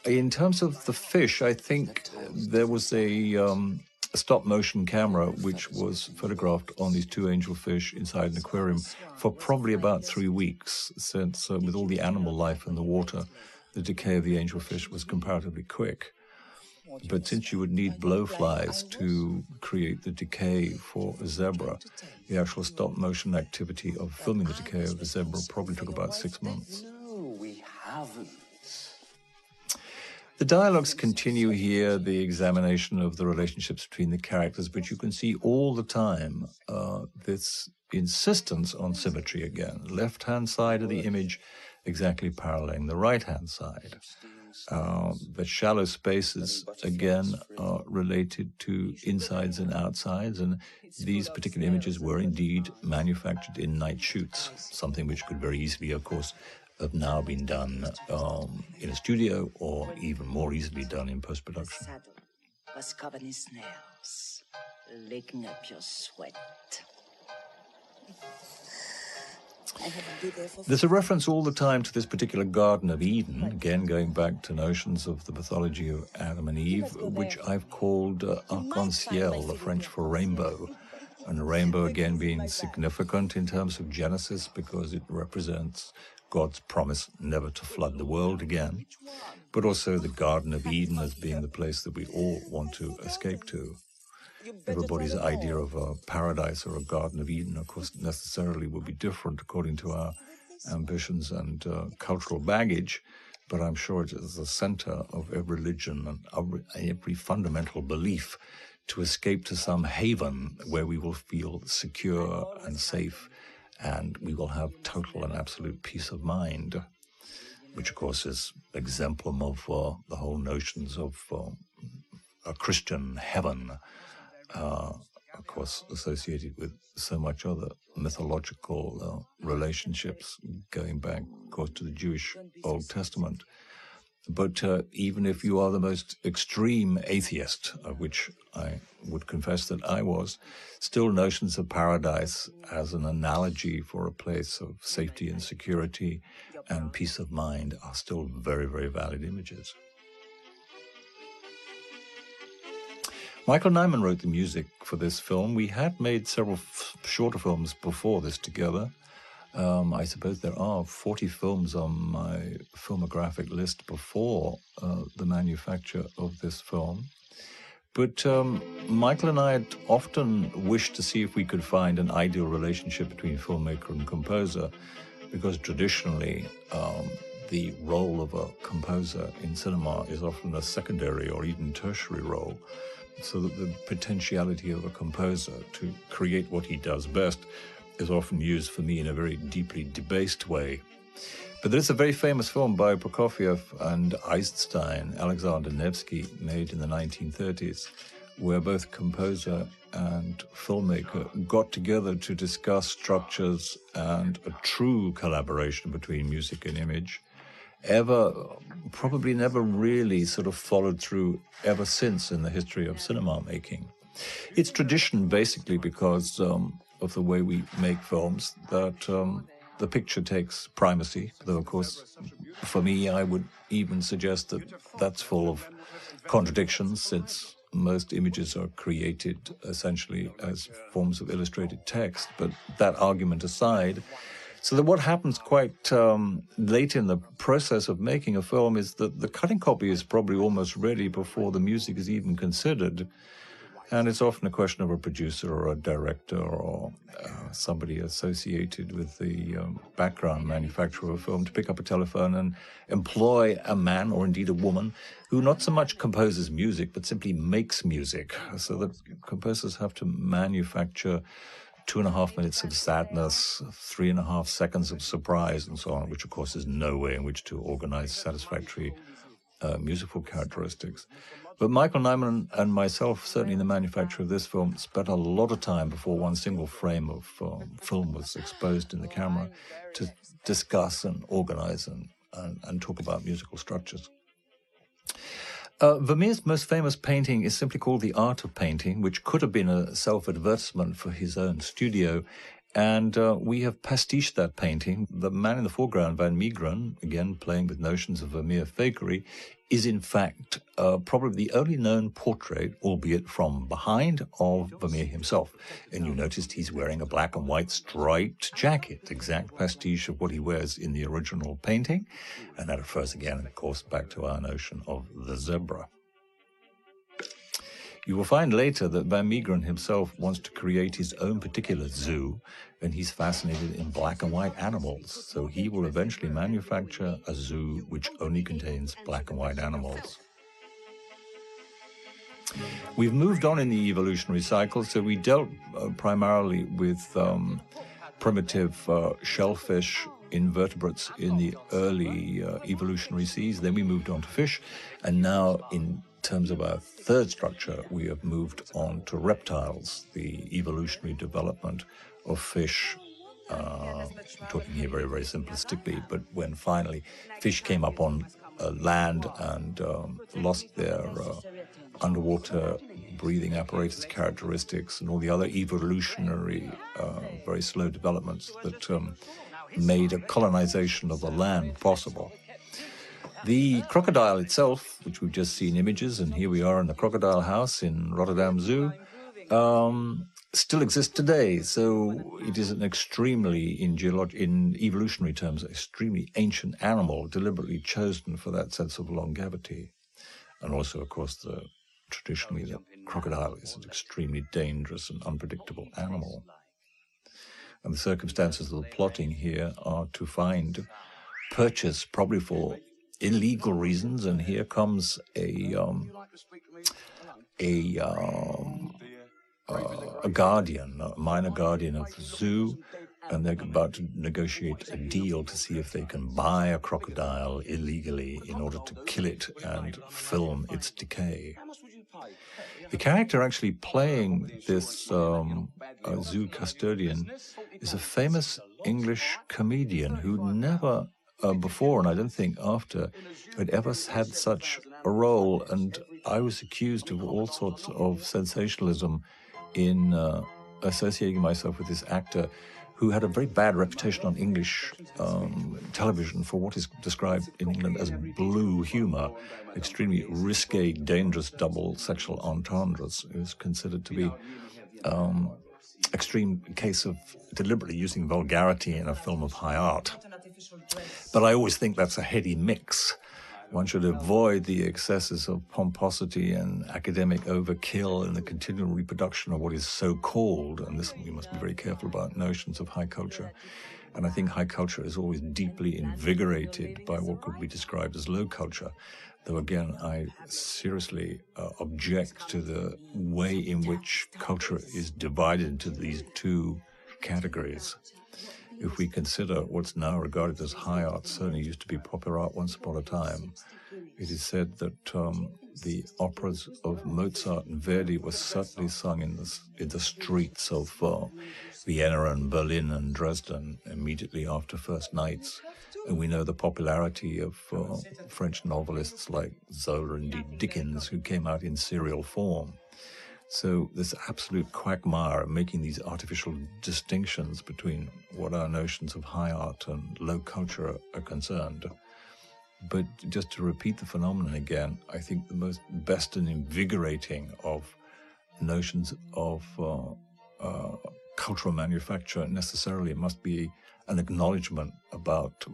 in terms of the fish, I think there was a stop-motion camera which was photographed on these 2 angelfish inside an aquarium for probably about 3 weeks, since with all the animal life in the water, the decay of the angelfish was comparatively quick. But since you would need blowflies to create the decay for a zebra, the actual stop-motion activity of filming the decay of the zebra probably took about 6 months. No, we haven't. The dialogues continue here, the examination of the relationships between the characters, but you can see all the time this insistence on symmetry again. Left-hand side of the image exactly paralleling the right-hand side. The shallow spaces, again, are related to insides and outsides, and these particular images were indeed manufactured in night shoots, something which could very easily, of course, have now been done in a studio, or even more easily done in post-production. Saddle was covered in snails, licking up your sweat. There's a reference all the time to this particular Garden of Eden, again going back to notions of the mythology of Adam and Eve, which I've called arc-en-ciel, the French for rainbow. And the rainbow again being significant in terms of Genesis because it represents God's promise never to flood the world again, but also the Garden of Eden as being the place that we all want to escape to. Everybody's idea of a paradise or a Garden of Eden, of course, necessarily will be different according to our ambitions and cultural baggage, but I'm sure it is the center of every religion and every fundamental belief to escape to some haven where we will feel secure and safe, and we will have total and absolute peace of mind, which, of course, is exemplum of the whole notions of a Christian heaven, of course, associated with so much other mythological relationships going back, of course, to the Jewish Old Testament. But even if you are the most extreme atheist, of which I would confess that I was, still notions of paradise as an analogy for a place of safety and security and peace of mind are still very, very valid images. Michael Nyman wrote the music for this film. We had made several shorter films before this together. I suppose there are 40 films on my filmographic list before the manufacture of this film. But Michael and I had often wished to see if we could find an ideal relationship between filmmaker and composer, because traditionally the role of a composer in cinema is often a secondary or even tertiary role, so that the potentiality of a composer to create what he does best is often used for me in a very deeply debased way. But there's a very famous film by Prokofiev and Eisenstein, Alexander Nevsky, made in the 1930s, where both composer and filmmaker got together to discuss structures and a true collaboration between music and image, probably never really sort of followed through ever since in the history of cinema making. It's tradition basically because of the way we make films that the picture takes primacy, though of course for me I would even suggest that that's full of contradictions, since most images are created essentially as forms of illustrated text. But that argument aside, so that what happens quite late in the process of making a film is that the cutting copy is probably almost ready before the music is even considered. And it's often a question of a producer or a director or somebody associated with the background manufacturer of a film to pick up a telephone and employ a man or indeed a woman who not so much composes music but simply makes music. So that composers have to manufacture 2.5 minutes of sadness, 3.5 seconds of surprise, and so on, which of course is no way in which to organize satisfactory musical characteristics. But Michael Nyman and myself, certainly in the manufacture of this film, spent a lot of time before one single frame of film was exposed in the camera to discuss and organize and talk about musical structures. Vermeer's most famous painting is simply called The Art of Painting, which could have been a self-advertisement for his own studio. And we have pastiched that painting. The man in the foreground, Van Meegeren, again playing with notions of Vermeer fakery, is in fact probably the only known portrait, albeit from behind, of Vermeer himself. And you noticed he's wearing a black and white striped jacket, exact pastiche of what he wears in the original painting. And that refers again, of course, back to our notion of the zebra. You will find later that Van Meegeren himself wants to create his own particular zoo, and he's fascinated in black and white animals. So he will eventually manufacture a zoo which only contains black and white animals. We've moved on in the evolutionary cycle, so we dealt primarily with primitive shellfish invertebrates in the early evolutionary seas. Then we moved on to fish, and now in terms of our third structure, we have moved on to reptiles, the evolutionary development of fish. I'm talking here very, very simplistically, but when finally fish came up on land and lost their underwater breathing apparatus characteristics and all the other evolutionary, very slow developments that made a colonization of the land possible. The crocodile itself, which we've just seen images, and here we are in the crocodile house in Rotterdam Zoo, still exists today. So it is an extremely, in evolutionary terms, extremely ancient animal, deliberately chosen for that sense of longevity. And also, of course, traditionally, the crocodile is an extremely dangerous and unpredictable animal. And the circumstances of the plotting here are to find purchase, probably for illegal reasons, and here comes a guardian, a minor guardian of the zoo, and they're about to negotiate a deal to see if they can buy a crocodile illegally in order to kill it and film its decay. The character actually playing this zoo custodian is a famous English comedian who never before, and I don't think after, it ever had such a role. And I was accused of all sorts of sensationalism in associating myself with this actor who had a very bad reputation on English television for what is described in England as blue humour, extremely risque, dangerous double sexual entendres. It was considered to be extreme case of deliberately using vulgarity in a film of high art. But I always think that's a heady mix. One should avoid the excesses of pomposity and academic overkill and the continual reproduction of what is so-called, and this we must be very careful about, notions of high culture. And I think high culture is always deeply invigorated by what could be described as low culture. Though again, I seriously object to the way in which culture is divided into these two categories. If we consider what's now regarded as high art, certainly used to be popular art once upon a time, it is said that the operas of Mozart and Verdi were certainly sung in the streets of Vienna and Berlin and Dresden immediately after first nights. And we know the popularity of French novelists like Zola and indeed Dickens, who came out in serial form. So this absolute quagmire making these artificial distinctions between what our notions of high art and low culture are concerned. But just to repeat the phenomenon again, I think the most best and invigorating of notions of cultural manufacture necessarily must be an acknowledgement about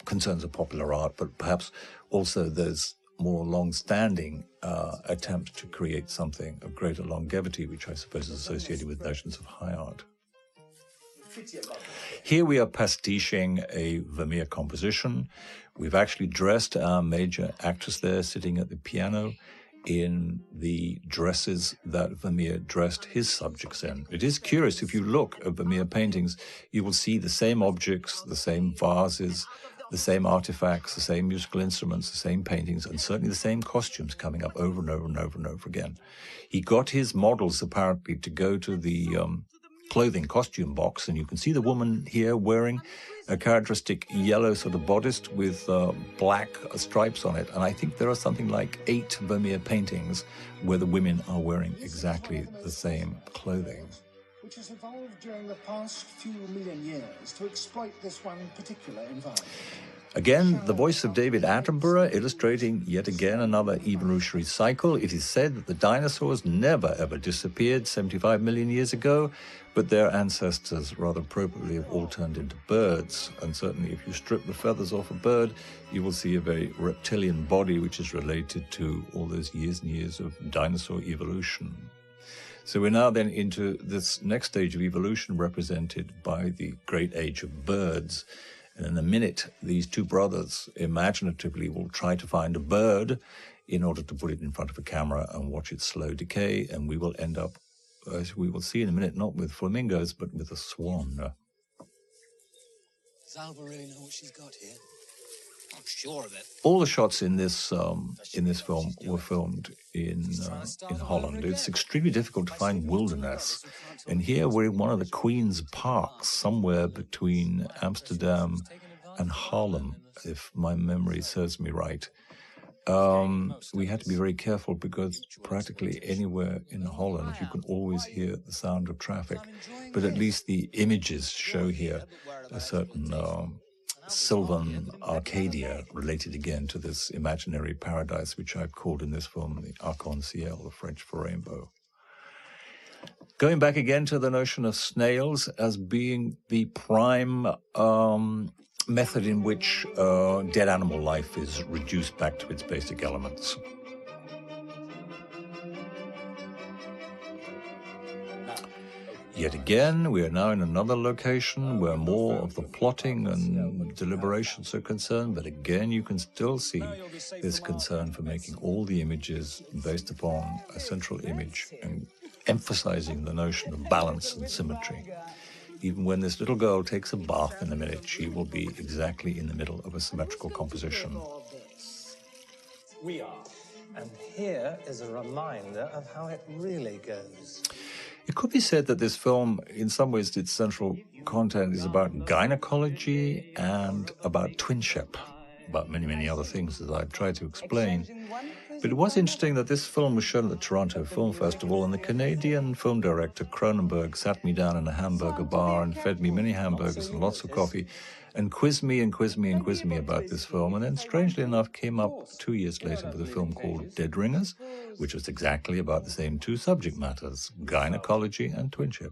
concerns of popular art, but perhaps also there's more long-standing attempt to create something of greater longevity, which I suppose is associated with notions of high art. Here we are pastiching a Vermeer composition. We've actually dressed our major actress there sitting at the piano in the dresses that Vermeer dressed his subjects in. It is curious, if you look at Vermeer paintings, you will see the same objects, the same vases, the same artifacts, the same musical instruments, the same paintings, and certainly the same costumes coming up over and over and over and over again. He got his models apparently to go to the clothing costume box, and you can see the woman here wearing a characteristic yellow sort of bodice with black stripes on it. And I think there are something like 8 Vermeer paintings where the women are wearing exactly the same clothing. Which has evolved during the past few million years to exploit this one particular environment. Again, the voice of David Attenborough illustrating yet again another evolutionary cycle. It is said that the dinosaurs never ever disappeared 75 million years ago, but their ancestors rather appropriately have all turned into birds. And certainly if you strip the feathers off a bird, you will see a very reptilian body which is related to all those years and years of dinosaur evolution. So we're now then into this next stage of evolution represented by the great age of birds. And in a minute, these two brothers imaginatively will try to find a bird in order to put it in front of a camera and watch it slow decay. And we will end up, as we will see in a minute, not with flamingos, but with a swan. Does Alba really know what she's got here? I'm sure of it. All the shots in this film were filmed in Holland. It's extremely difficult to find wilderness, and here we're in one of the Queen's parks, somewhere between Amsterdam and Haarlem, if my memory serves me right. We had to be very careful because practically anywhere in Holland you can always hear the sound of traffic, but at least the images show here a certain Sylvan Arcadia, related again to this imaginary paradise, which I've called in this film the arc-en-ciel, the French for rainbow. Going back again to the notion of snails as being the prime method in which dead animal life is reduced back to its basic elements. Yet again, we are now in another location where more of the plotting and deliberations are concerned, but again, you can still see this concern for making all the images based upon a central image and emphasizing the notion of balance and symmetry. Even when this little girl takes a bath in a minute, she will be exactly in the middle of a symmetrical composition. We are. And here is a reminder of how it really goes. It could be said that this film, in some ways, its central content is about gynecology and about twinship, about many, many other things that I've tried to explain. But it was interesting that this film was shown at the Toronto Film Festival, and the Canadian film director Cronenberg sat me down in a hamburger bar and fed me many hamburgers and lots of coffee and quizzed me about this film, and then strangely enough came up 2 years later with a film called Dead Ringers, which was exactly about the same two subject matters, gynecology and twinship.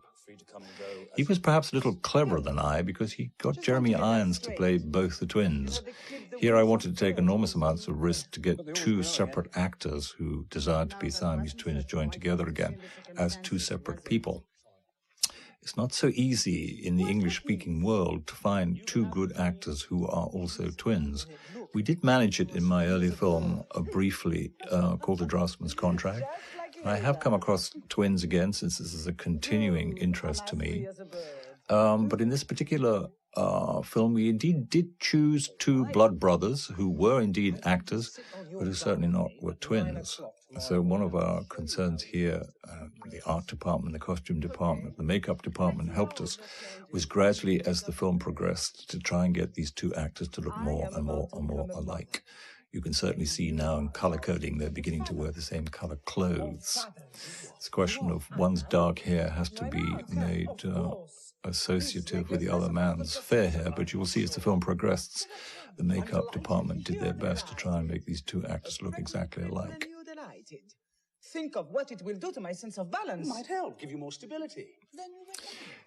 He was perhaps a little cleverer than I because he got Jeremy Irons to play both the twins. Here I wanted to take enormous amounts of risk to get two separate actors who desired to be Siamese twins joined together again as two separate people. It's not so easy in the English-speaking world to find two good actors who are also twins. We did manage it in my earlier film, briefly, called The Draftsman's Contract. I have come across twins again, since this is a continuing interest to me. But in this particular film, we indeed did choose two blood brothers who were indeed actors, but who certainly were twins. So one of our concerns here, the art department, the costume department, the makeup department helped us, was gradually, as the film progressed, to try and get these two actors to look more and more and more alike. You can certainly see now in color coding they're beginning to wear the same color clothes. It's a question of one's dark hair has to be made associative with the other man's fair hair, but you will see as the film progressed, the makeup department did their best to try and make these two actors look exactly alike. Think of what it will do to my sense of balance. It might help, give you more stability.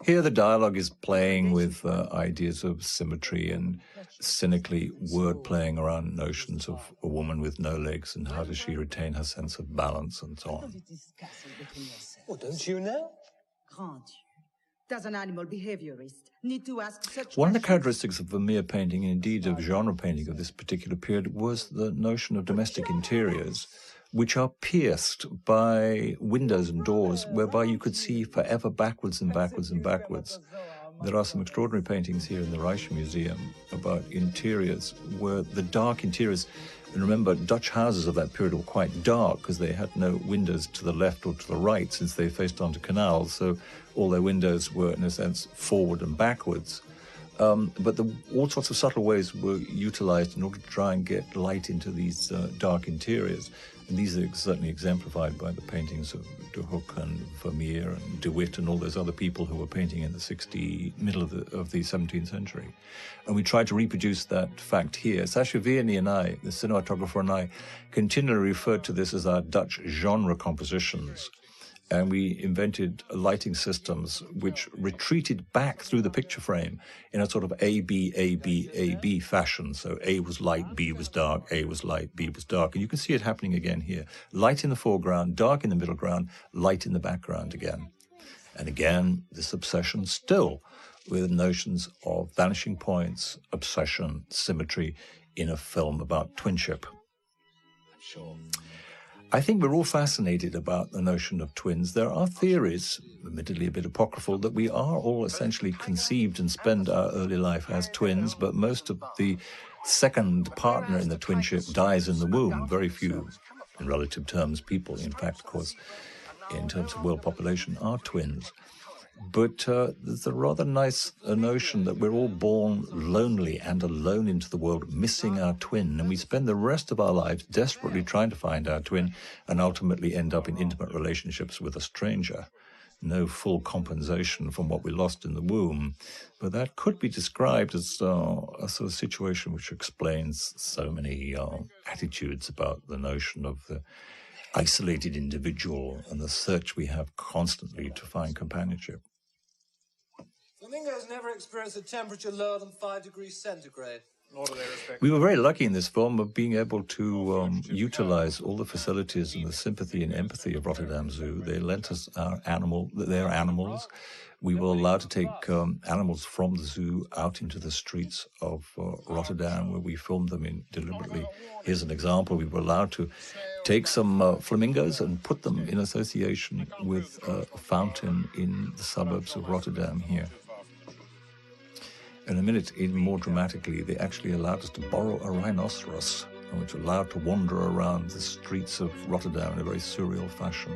Here the dialogue is playing with ideas of symmetry and cynically word playing around notions of a woman with no legs and how does she retain her sense of balance and so on. Well, don't you know? Does an animal behaviorist need to ask such One of the characteristics of Vermeer painting, and indeed of genre painting of this particular period, was the notion of domestic interiors, which are pierced by windows and doors, whereby you could see forever backwards and backwards and backwards. There are some extraordinary paintings here in the Rijksmuseum about interiors, where the dark interiors, and remember, Dutch houses of that period were quite dark because they had no windows to the left or to the right since they faced onto canals, so all their windows were, in a sense, forward and backwards. But all sorts of subtle ways were utilized in order to try and get light into these dark interiors. And these are certainly exemplified by the paintings of De Hoek and Vermeer and De Witt and all those other people who were painting in the middle of the 17th century. And we tried to reproduce that fact here. Sacha Vierney and I, the cinematographer, and I continually referred to this as our Dutch genre compositions. And we invented lighting systems which retreated back through the picture frame in a sort of A, B, A, B, A, B fashion. So A was light, B was dark, A was light, B was dark. And you can see it happening again here. Light in the foreground, dark in the middle ground, light in the background again. And again, this obsession still with notions of vanishing points, obsession, symmetry in a film about twinship. Sure. I think we're all fascinated about the notion of twins. There are theories, admittedly a bit apocryphal, that we are all essentially conceived and spend our early life as twins, but most of the second partner in the twinship dies in the womb. Very few, in relative terms, people, in fact, of course, in terms of world population, are twins. But there's a rather nice notion that we're all born lonely and alone into the world, missing our twin, and we spend the rest of our lives desperately trying to find our twin and ultimately end up in intimate relationships with a stranger. No full compensation from what we lost in the womb. But that could be described as a sort of situation which explains so many attitudes about the notion of the isolated individual and the search we have constantly to find companionship. Flamingos never experience a temperature lower than 5 degrees centigrade. We were very lucky in this film of being able to utilize all the facilities and the sympathy and empathy of Rotterdam Zoo. They lent us their animals. We were allowed to take animals from the zoo out into the streets of Rotterdam, where we filmed them deliberately. Here's an example. We were allowed to take some flamingos and put them in association with a fountain in the suburbs of Rotterdam here. In a minute, even more dramatically, they actually allowed us to borrow a rhinoceros, and which allowed to wander around the streets of Rotterdam in a very surreal fashion.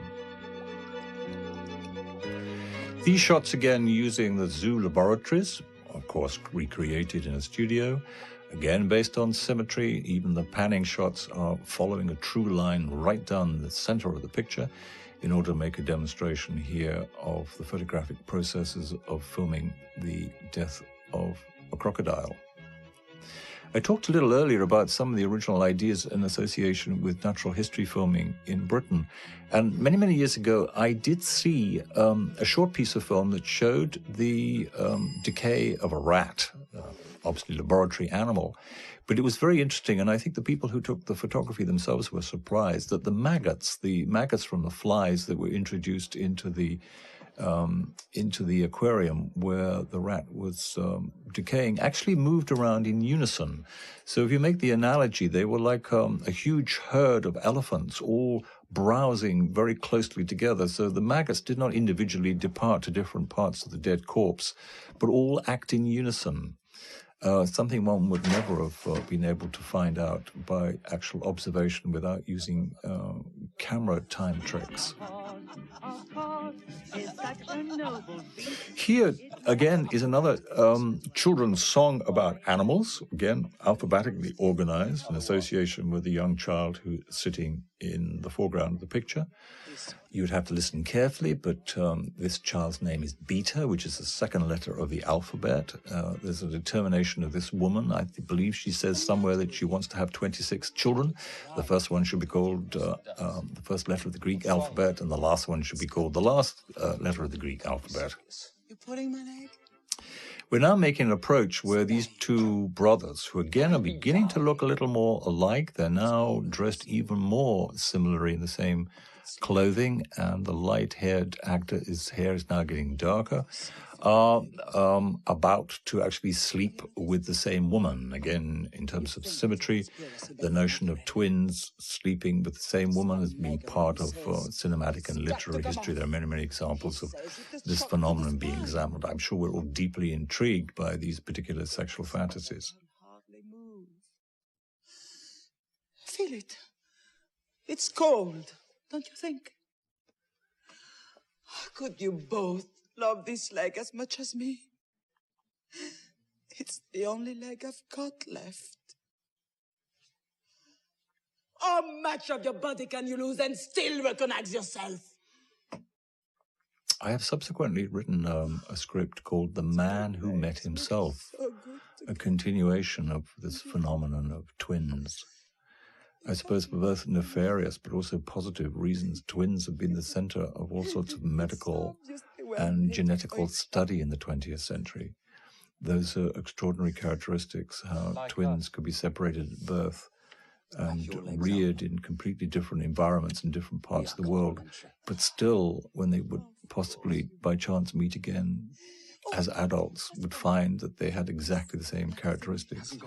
These shots again using the zoo laboratories, of course recreated in a studio, again based on symmetry. Even the panning shots are following a true line right down the center of the picture in order to make a demonstration here of the photographic processes of filming the death of a crocodile. I talked a little earlier about some of the original ideas in association with natural history filming in Britain. And many, many years ago, I did see a short piece of film that showed the decay of a rat, obviously laboratory animal. But it was very interesting, and I think the people who took the photography themselves were surprised that the maggots from the flies that were introduced into the aquarium where the rat was decaying actually moved around in unison. So if you make the analogy, they were like a huge herd of elephants all browsing very closely together. So the maggots did not individually depart to different parts of the dead corpse, but all act in unison. Something one would never have been able to find out by actual observation without using camera time tricks. Here, again, is another children's song about animals, again, alphabetically organized in association with a young child who's sitting in the foreground of the picture. You'd have to listen carefully, but this child's name is Beta, which is the second letter of the alphabet. There's a determination of this woman. I believe she says somewhere that she wants to have 26 children. The first one should be called the first letter of the Greek alphabet, and the last one should be called the last letter of the Greek alphabet. You're pulling my leg? We're now making an approach where these two brothers, who again are beginning to look a little more alike, they're now dressed even more similarly in the same clothing, and the light-haired actor's hair is now getting darker, are about to actually sleep with the same woman. Again, in terms of symmetry, the notion of twins sleeping with the same woman has been part of cinematic and literary history. There are many, many examples of this phenomenon being examined. I'm sure we're all deeply intrigued by these particular sexual fantasies. Feel it. It's cold, don't you think? Could you both love this leg as much as me? It's the only leg I've got left. How much of your body can you lose and still recognize yourself? I have subsequently written a script called The Man Who Met Himself, a continuation of this phenomenon of twins. I suppose for both nefarious but also positive reasons, twins have been the center of all sorts of medical and genetical study in the 20th century. Those are extraordinary characteristics, how twins could be separated at birth and reared in completely different environments in different parts of the world, but still, when they would possibly by chance meet again as adults, would find that they had exactly the same characteristics.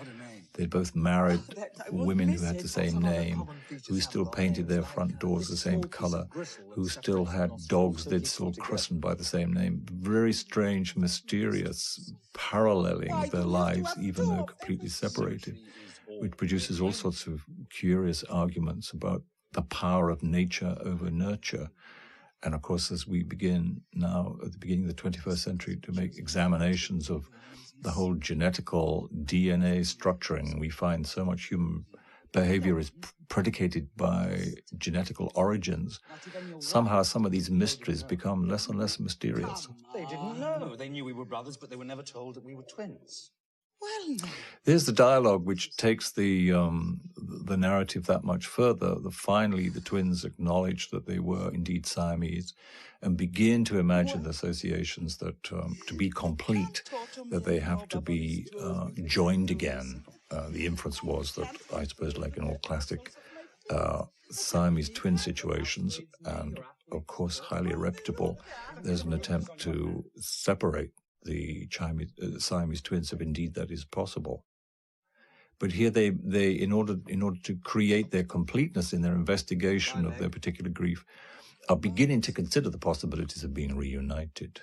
They both married women who had the same name, who still painted their front doors the same color, who still had dogs they'd still christened by the same name. Very strange, mysterious, paralleling their lives, even though completely separated, which produces all sorts of curious arguments about the power of nature over nurture. And of course, as we begin now, at the beginning of the 21st century, to make examinations of the whole genetical DNA structuring, we find so much human behavior is predicated by genetical origins. Somehow some of these mysteries become less and less mysterious. They didn't know. They knew we were brothers, but they were never told that we were twins. Well, no. There's the dialogue which takes the narrative that much further. Finally, the twins acknowledge that they were indeed Siamese and begin to imagine the associations that to be complete, that they have to be joined again. The inference was that, I suppose, like in all classic Siamese twin situations, and of course highly reputable, there's an attempt to separate the Siamese twins, if indeed that is possible. But here they in order to create their completeness in their investigation of their particular grief, are beginning to consider the possibilities of being reunited.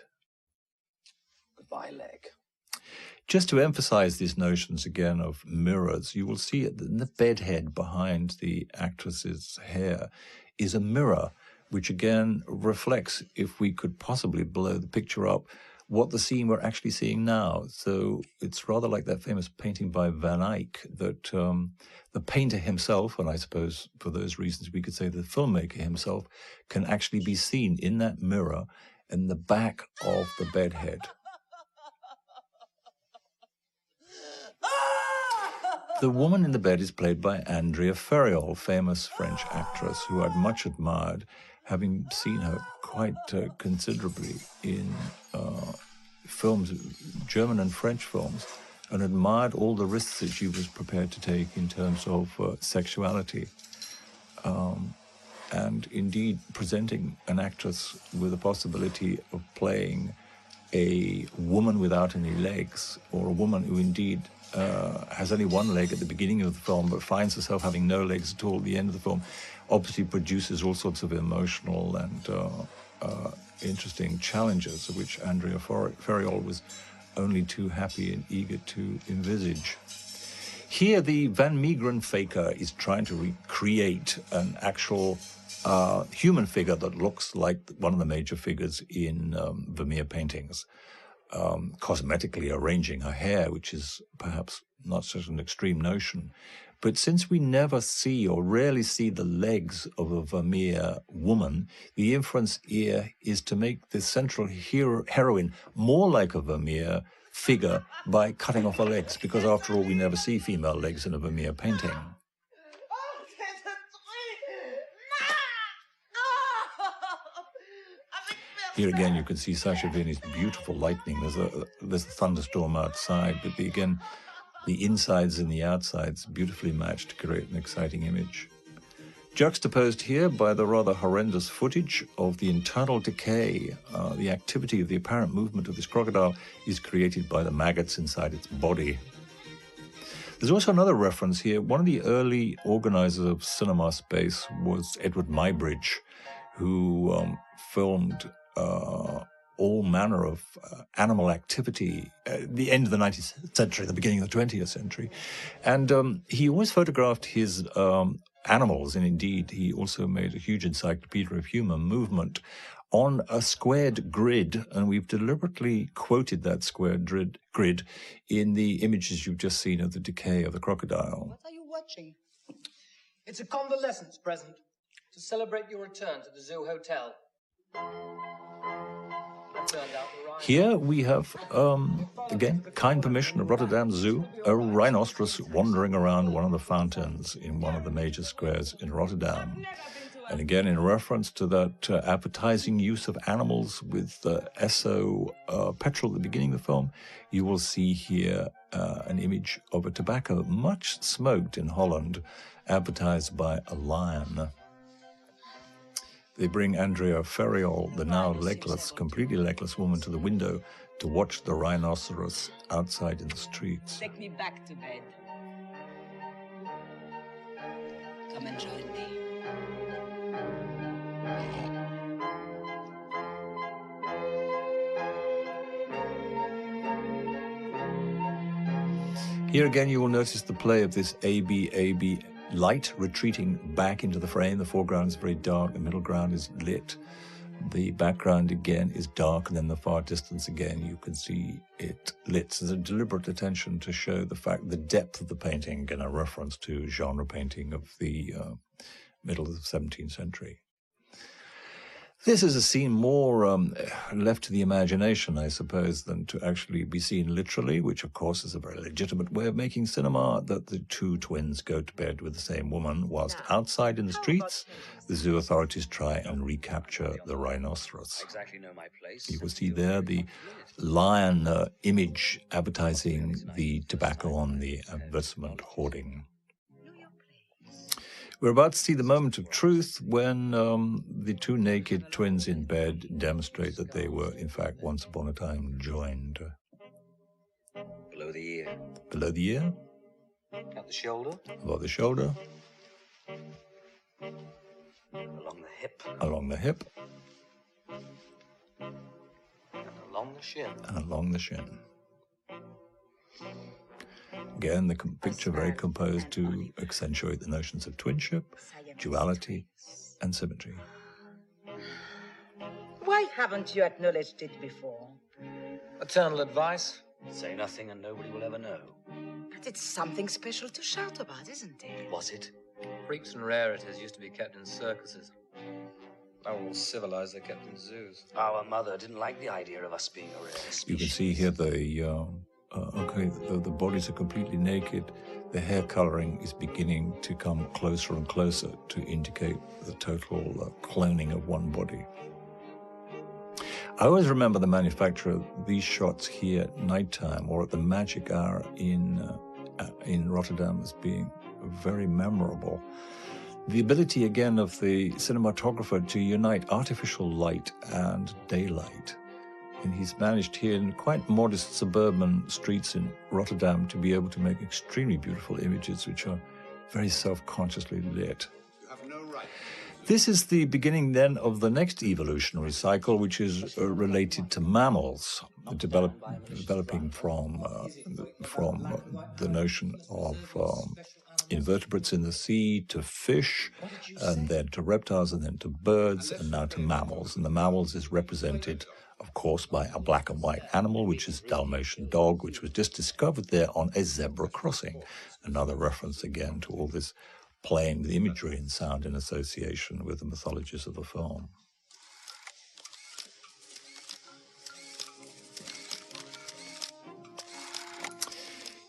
Goodbye, leg. Just to emphasize these notions again of mirrors, you will see in the bedhead behind the actress's hair is a mirror which again reflects, if we could possibly blow the picture up, what the scene we're actually seeing now. So it's rather like that famous painting by Van Eyck that the painter himself, and I suppose for those reasons we could say the filmmaker himself, can actually be seen in that mirror in the back of the bedhead. The woman in the bed is played by Andrea Ferriol, famous French actress who I'd much admired, having seen her quite considerably in films, German and French films, and admired all the risks that she was prepared to take in terms of sexuality. And indeed, presenting an actress with the possibility of playing a woman without any legs, or a woman who indeed has only one leg at the beginning of the film, but finds herself having no legs at all at the end of the film, obviously produces all sorts of emotional and interesting challenges, which Andrea Ferriol was only too happy and eager to envisage. Here, the Van Meegeren faker is trying to recreate an actual human figure that looks like one of the major figures in Vermeer paintings, cosmetically arranging her hair, which is perhaps not such an extreme notion. But since we never see or rarely see the legs of a Vermeer woman, the inference here is to make the central heroine more like a Vermeer figure by cutting off her legs, because after all, we never see female legs in a Vermeer painting. Here again, you can see Sasha Vinney's beautiful lightning. There's a thunderstorm outside, but again, the insides and the outsides beautifully matched to create an exciting image. Juxtaposed here by the rather horrendous footage of the internal decay, the activity of the apparent movement of this crocodile is created by the maggots inside its body. There's also another reference here. One of the early organizers of cinema space was Edward Muybridge, who filmed all manner of animal activity at the end of the 19th century, the beginning of the 20th century. And he always photographed his animals, and indeed he also made a huge encyclopedia of human movement on a squared grid, and we've deliberately quoted that squared grid in the images you've just seen of the decay of the crocodile. What are you watching? It's a convalescence present to celebrate your return to the Zoo Hotel. Here we have, again, kind permission of Rotterdam Zoo, a rhinoceros wandering around one of the fountains in one of the major squares in Rotterdam. And again, in reference to that advertising use of animals with Esso petrol at the beginning of the film, you will see here an image of a tobacco much smoked in Holland, advertised by a lion. They bring Andrea Ferriol, the now legless, completely legless woman, to the window to watch the rhinoceros outside in the streets. Take me back to bed. Come and join me. Here again, you will notice the play of this AB light retreating back into the frame. The foreground is very dark, the middle ground is lit. The background again is dark, and then the far distance again you can see it lit. So there's a deliberate attention to show the fact, the depth of the painting, again a reference to genre painting of the middle of the 17th century. This is a scene more left to the imagination, I suppose, than to actually be seen literally, which, of course, is a very legitimate way of making cinema, that the two twins go to bed with the same woman, whilst outside in the streets, the zoo authorities try and recapture the rhinoceros. You will see there the lion image advertising the tobacco on the advertisement hoarding. We're about to see the moment of truth when the two naked twins in bed demonstrate that they were, in fact, once upon a time joined. Below the ear. Below the ear. At the shoulder. Above the shoulder. Along the hip. Along the hip. And along the shin. And along the shin. Again, the picture very composed to accentuate the notions of twinship, duality, and symmetry. Why haven't you acknowledged it before? Eternal advice? Say nothing and nobody will ever know. But it's something special to shout about, isn't it? Was it? Freaks and rarities used to be kept in circuses. Now we're all civilized, they're kept in zoos. Our mother didn't like the idea of us being a rare species. You can see here the bodies are completely naked. The hair coloring is beginning to come closer and closer to indicate the total cloning of one body. I always remember the manufacture of these shots here at nighttime or at the magic hour in Rotterdam as being very memorable. The ability again of the cinematographer to unite artificial light and daylight. And he's managed here in quite modest suburban streets in Rotterdam to be able to make extremely beautiful images which are very self-consciously lit. You have no right. This is the beginning then of the next evolutionary cycle, which is related to mammals, developing from the notion of invertebrates in the sea to fish, and then to reptiles, and then to birds, and now to mammals. And the mammals is represented, of course, by a black and white animal, which is Dalmatian dog, which was just discovered there on a zebra crossing. Another reference again to all this playing with imagery and sound in association with the mythologies of the film.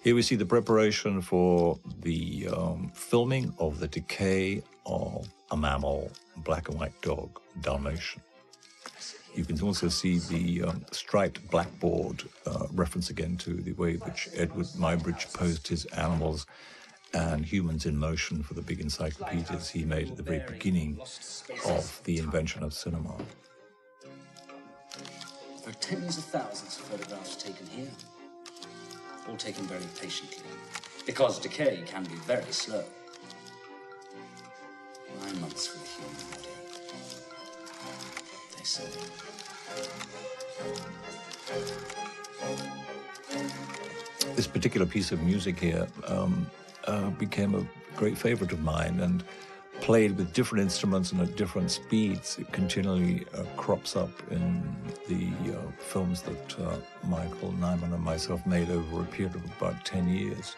Here we see the preparation for the filming of the decay of a mammal, black and white dog, Dalmatian. You can also see the striped blackboard, reference again to the way in which Edward Muybridge posed his animals and humans in motion for the big encyclopedias he made at the very beginning of the invention of cinema. There are tens of thousands of photographs taken here, all taken very patiently, because decay can be very slow. 9 months for the human body, they say. This particular piece of music here became a great favorite of mine, and played with different instruments and at different speeds. It continually crops up in the films that Michael Nyman and myself made over a period of about 10 years.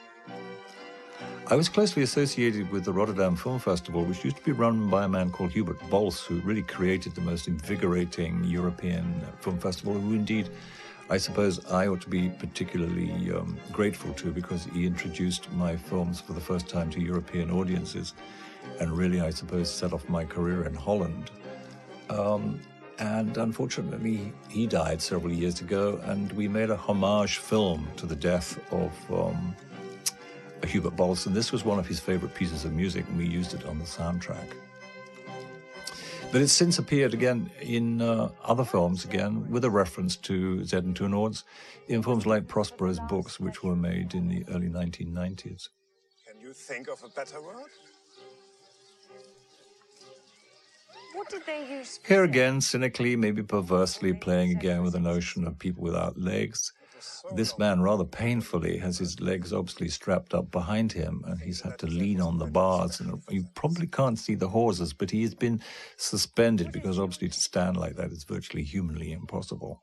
I was closely associated with the Rotterdam Film Festival, which used to be run by a man called Hubert Bols, who really created the most invigorating European film festival, who indeed I suppose I ought to be particularly grateful to, because he introduced my films for the first time to European audiences, and really, I suppose, set off my career in Holland. And unfortunately, he died several years ago, and we made a homage film to the death of Hubert Bols, and this was one of his favorite pieces of music, and we used it on the soundtrack. But it's since appeared again in other films, again, with a reference to Z and Two Noughts, in films like Prospero's books, which were made in the early 1990s. Can you think of a better word? What did they use? Here again, cynically, maybe perversely, playing again with the notion of people without legs. This man, rather painfully, has his legs obviously strapped up behind him, and he's had to lean on the bars. And you probably can't see the hawsers, but he has been suspended, because obviously to stand like that is virtually humanly impossible.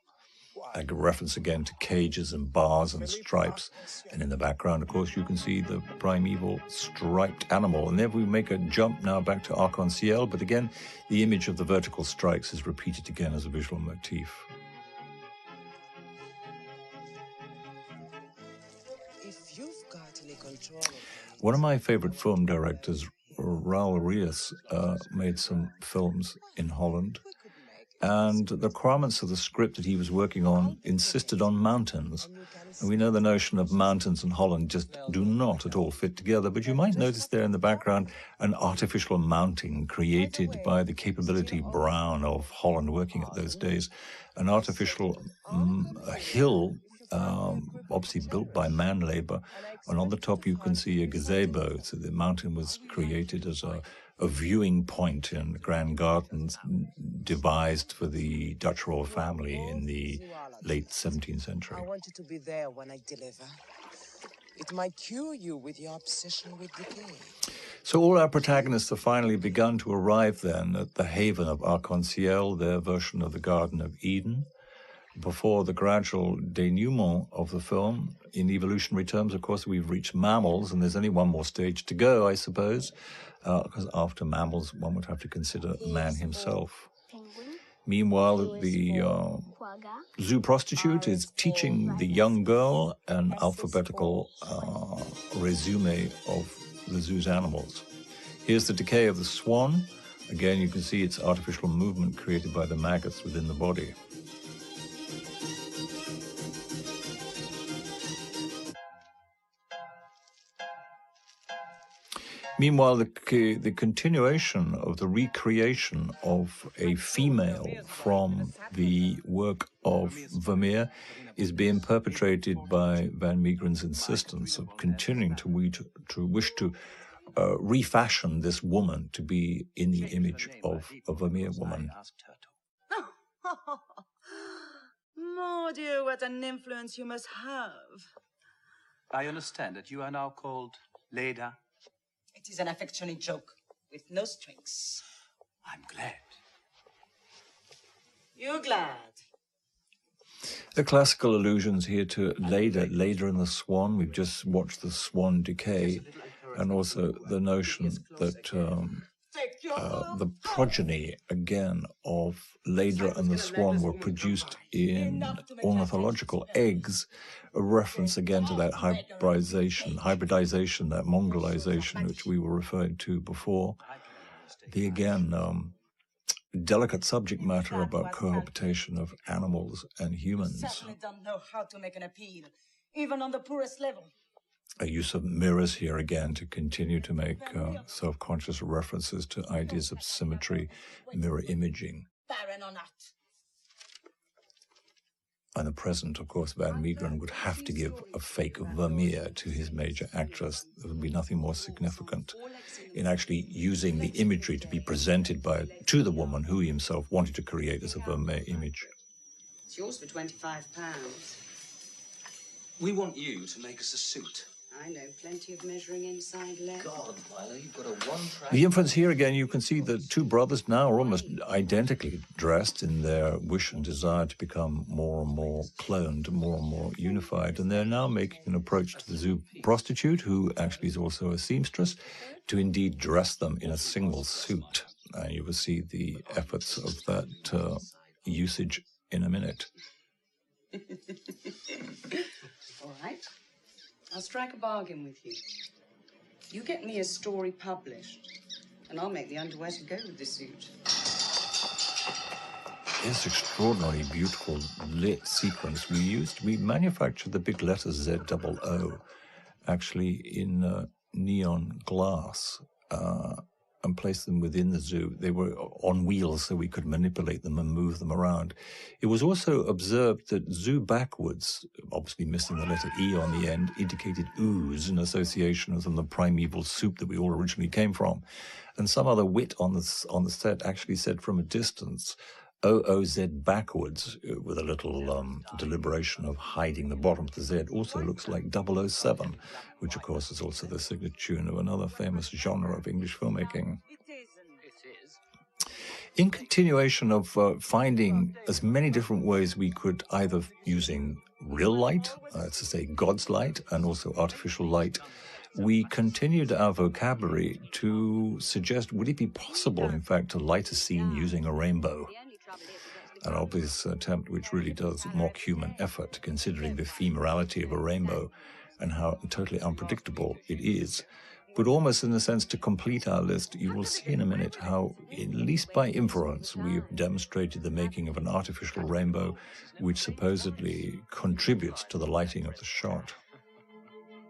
Like a reference again to cages and bars and stripes. And in the background, of course, you can see the primeval striped animal. And there we make a jump now back to Arc-en-Ciel, but again, the image of the vertical strikes is repeated again as a visual motif. One of my favorite film directors, Raul Rios, made some films in Holland, and the requirements of the script that he was working on insisted on mountains. And we know the notion of mountains and Holland just do not at all fit together, but you might notice there in the background an artificial mountain created by the capability Brown of Holland working at those days, an artificial hill, obviously built by man labor, and on the top you can see a gazebo. So the mountain was created as a viewing point in grand gardens devised for the Dutch royal family in the late 17th century. I want you to be there when I deliver. It might cure you with your obsession with decay. So all our protagonists have finally begun to arrive then at the haven of Arc-en-Ciel, their version of the Garden of Eden. Before the gradual denouement of the film, in evolutionary terms, of course, we've reached mammals, and there's only one more stage to go, I suppose, because after mammals, one would have to consider man himself. Meanwhile, the zoo prostitute is teaching the young girl an alphabetical resume of the zoo's animals. Here's the decay of the swan. Again, you can see its artificial movement created by the maggots within the body. Meanwhile, the continuation of the recreation of a female from the work of Vermeer is being perpetrated by Van Meegeren's insistence of continuing to wish to refashion this woman to be in the image of a Vermeer woman. Mon Dieu, what an influence you must have. I understand that you are now called Leda. It is an affectionate joke with no strings. I'm glad. You're glad. The classical allusions here to Leda and the swan. We've just watched the swan decay, and also the notion that the progeny, again, of Leda and the swan were produced in ornithological eggs, a reference again to that hybridization, that mongrelization, which we were referring to before. The, again, delicate subject matter about cohabitation of animals and humans. Certainly don't know how to make an appeal, even on the poorest level. A use of mirrors here again to continue to make self-conscious references to ideas of symmetry, mirror imaging. Barren or not. And the present, of course, Van Meegeren would have to give a fake Vermeer to his major actress. There would be nothing more significant in actually using the imagery to be presented to the woman who he himself wanted to create as a Vermeer image. It's yours for £25. We want you to make us a suit. I know plenty of measuring inside left. God, Milo, you've got a one-track... The inference here again, you can see the two brothers now are almost identically dressed in their wish and desire to become more and more cloned, more and more unified. And they're now making an approach to the zoo prostitute, who actually is also a seamstress, to indeed dress them in a single suit. And you will see the efforts of that usage in a minute. All right. I'll strike a bargain with you. You get me a story published, and I'll make the underwear to go with the suit. This extraordinarily beautiful lit sequence we manufactured the big letters ZOO actually in neon glass and placed them within the zoo. They were on wheels so we could manipulate them and move them around. It was also observed that zoo backwards, obviously missing the letter E on the end, indicated ooze in association with the primeval soup that we all originally came from. And some other wit on the set actually said from a distance, OOZ backwards, with a little deliberation of hiding the bottom of the Z, also looks like 007, which of course is also the signature tune of another famous genre of English filmmaking. In continuation of finding as many different ways we could, either using real light, that's to say God's light, and also artificial light, we continued our vocabulary to suggest, would it be possible, in fact, to light a scene using a rainbow? An obvious attempt which really does mock human effort, considering the ephemerality of a rainbow and how totally unpredictable it is. But almost in a sense, to complete our list, you will see in a minute how, at least by inference, we have demonstrated the making of an artificial rainbow which supposedly contributes to the lighting of the shot.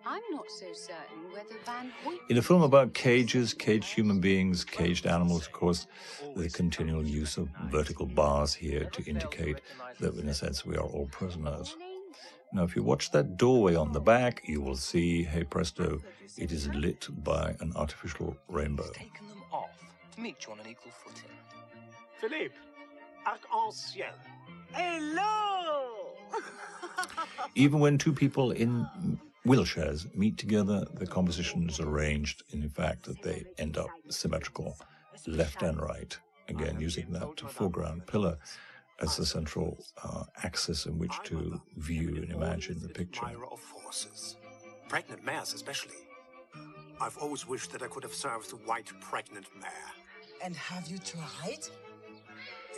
I'm not so certain whether Van Hoyt... In a film about cages, caged human beings, caged animals, of course, the continual use of vertical bars here to indicate that, in a sense, we are all prisoners. Now, if you watch that doorway on the back, you will see, hey presto, it is lit by an artificial rainbow. Taken them off to meet you on an equal footing. Philippe, Arc-en-Ciel. Hello! Even when two people wheelchairs meet together, the composition is arranged in fact that they end up symmetrical, left and right, again using that foreground pillar as the central axis in which to view and imagine the picture. Admirer of horses, pregnant mares especially. I've always wished that I could have served a white pregnant mare. And have you tried?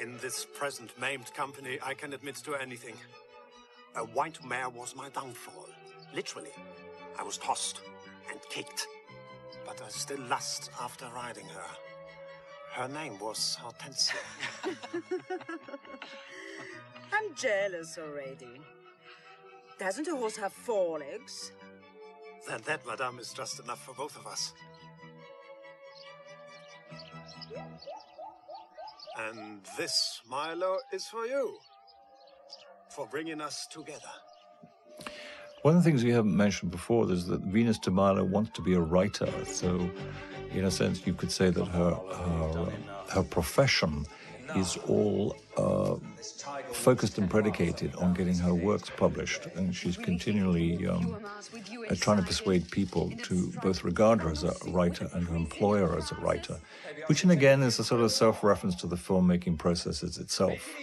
In this present maimed company, I can admit to anything. A white mare was my downfall. Literally. I was tossed and kicked. But I still lust after riding her. Her name was Hortensia. I'm jealous already. Doesn't a horse have 4 legs? Then that, madame, is just enough for both of us. And this, Milo, is for you. For bringing us together. One of the things we haven't mentioned before is that Venus de Milo wants to be a writer. So, in a sense, you could say that her profession is all focused and predicated on getting her works published. And she's continually trying to persuade people to both regard her as a writer and to employ her as a writer, which, and again, is a sort of self-reference to the filmmaking processes itself.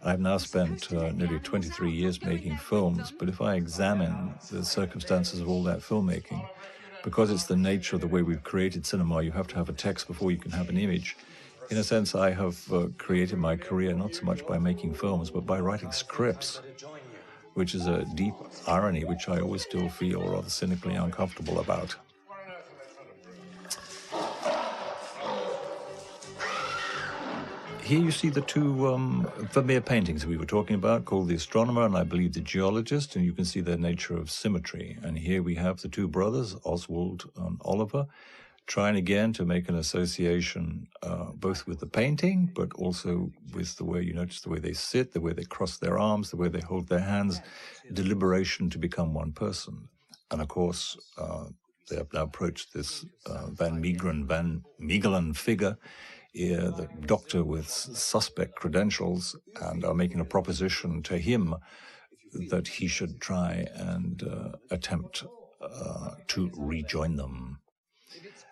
I've now spent nearly 23 years making films, but if I examine the circumstances of all that filmmaking, because it's the nature of the way we've created cinema, you have to have a text before you can have an image. In a sense, I have created my career not so much by making films, but by writing scripts, which is a deep irony, which I always still feel rather cynically uncomfortable about. Here you see the two Vermeer paintings we were talking about, called The Astronomer and I believe The Geologist, and you can see their nature of symmetry. And here we have the two brothers, Oswald and Oliver, trying again to make an association both with the painting, but also with the way you notice the way they sit, the way they cross their arms, the way they hold their hands, deliberation to become one person. And of course, they have now approached this Van Meegeren figure, the doctor with suspect credentials, and are making a proposition to him that he should try and attempt to rejoin them.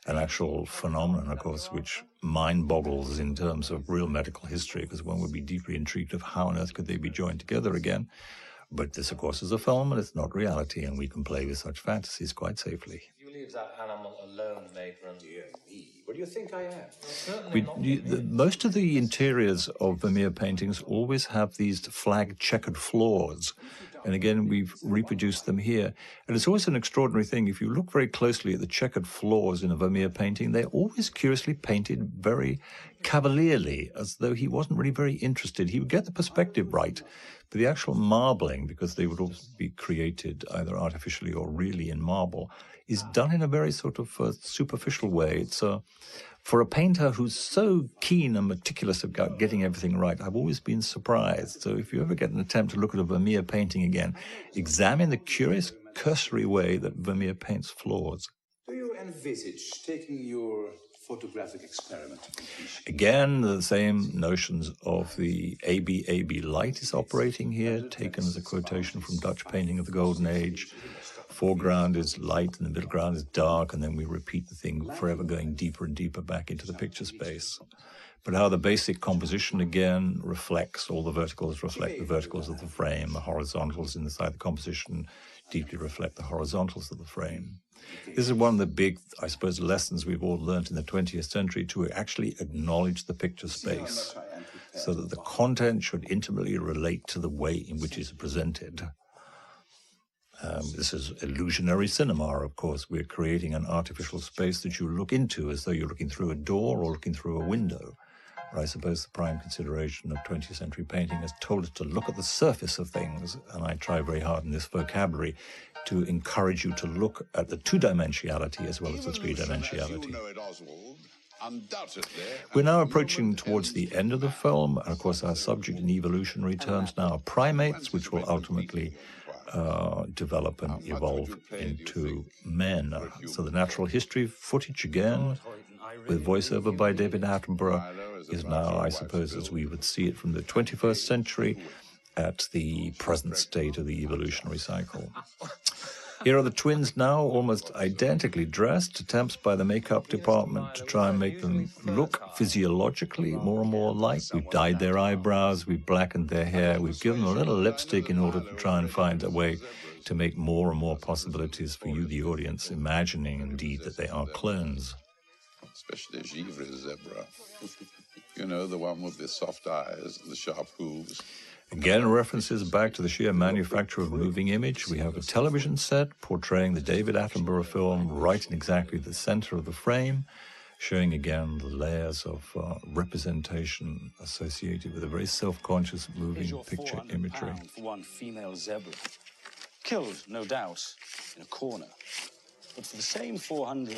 An actual phenomenon, of course, which mind boggles in terms of real medical history, because one would be deeply intrigued of how on earth could they be joined together again. But this, of course, is a film and it's not reality, and we can play with such fantasies quite safely. You leave that animal alone, matron. Dear me. What do you think I am? Most of the interiors of Vermeer paintings always have these flag checkered floors. And again, we've reproduced them here. And it's always an extraordinary thing. If you look very closely at the checkered floors in a Vermeer painting, they're always curiously painted very cavalierly, as though he wasn't really very interested. He would get the perspective right, but the actual marbling, because they would always be created either artificially or really in marble, is done in a very sort of superficial way. It's for a painter who's so keen and meticulous about getting everything right, I've always been surprised. So if you ever get an attempt to look at a Vermeer painting again, examine the curious, cursory way that Vermeer paints floors. Do you envisage taking your photographic experiment to completion? Again, the same notions of the AB light is operating here, taken as a quotation from Dutch painting of the Golden Age. Foreground is light and the middle ground is dark, and then we repeat the thing forever, going deeper and deeper back into the picture space. But how the basic composition again reflects, all the verticals reflect the verticals of the frame, the horizontals inside the composition deeply reflect the horizontals of the frame. This is one of the big, I suppose, lessons we've all learned in the 20th century, to actually acknowledge the picture space so that the content should intimately relate to the way in which it's presented. This is illusionary cinema, of course. We're creating an artificial space that you look into as though you're looking through a door or looking through a window. Or I suppose the prime consideration of 20th century painting has told us to look at the surface of things, and I try very hard in this vocabulary to encourage you to look at the two-dimensionality as well as the three-dimensionality. We're now approaching towards the end of the film, and of course our subject in evolutionary terms now are primates, which will ultimately develop and evolve into men. So the natural history footage again, with voiceover by David Attenborough, is now, I suppose, as we would see it from the 21st century, at the present state of the evolutionary cycle. Here are the twins now, almost identically dressed, attempts by the makeup department to try and make them look physiologically more and more alike. We've dyed their eyebrows, we've blackened their hair, we've given them a little lipstick in order to try and find a way to make more and more possibilities for you, the audience, imagining indeed that they are clones. Especially Givre's zebra. You know, the one with the soft eyes and the sharp hooves. Again, references back to the sheer manufacture of moving image. We have a television set portraying the David Attenborough film right in exactly the center of the frame, showing again the layers of representation associated with a very self-conscious moving picture imagery. For one female zebra. Killed, no doubt, in a corner. But for the same 400,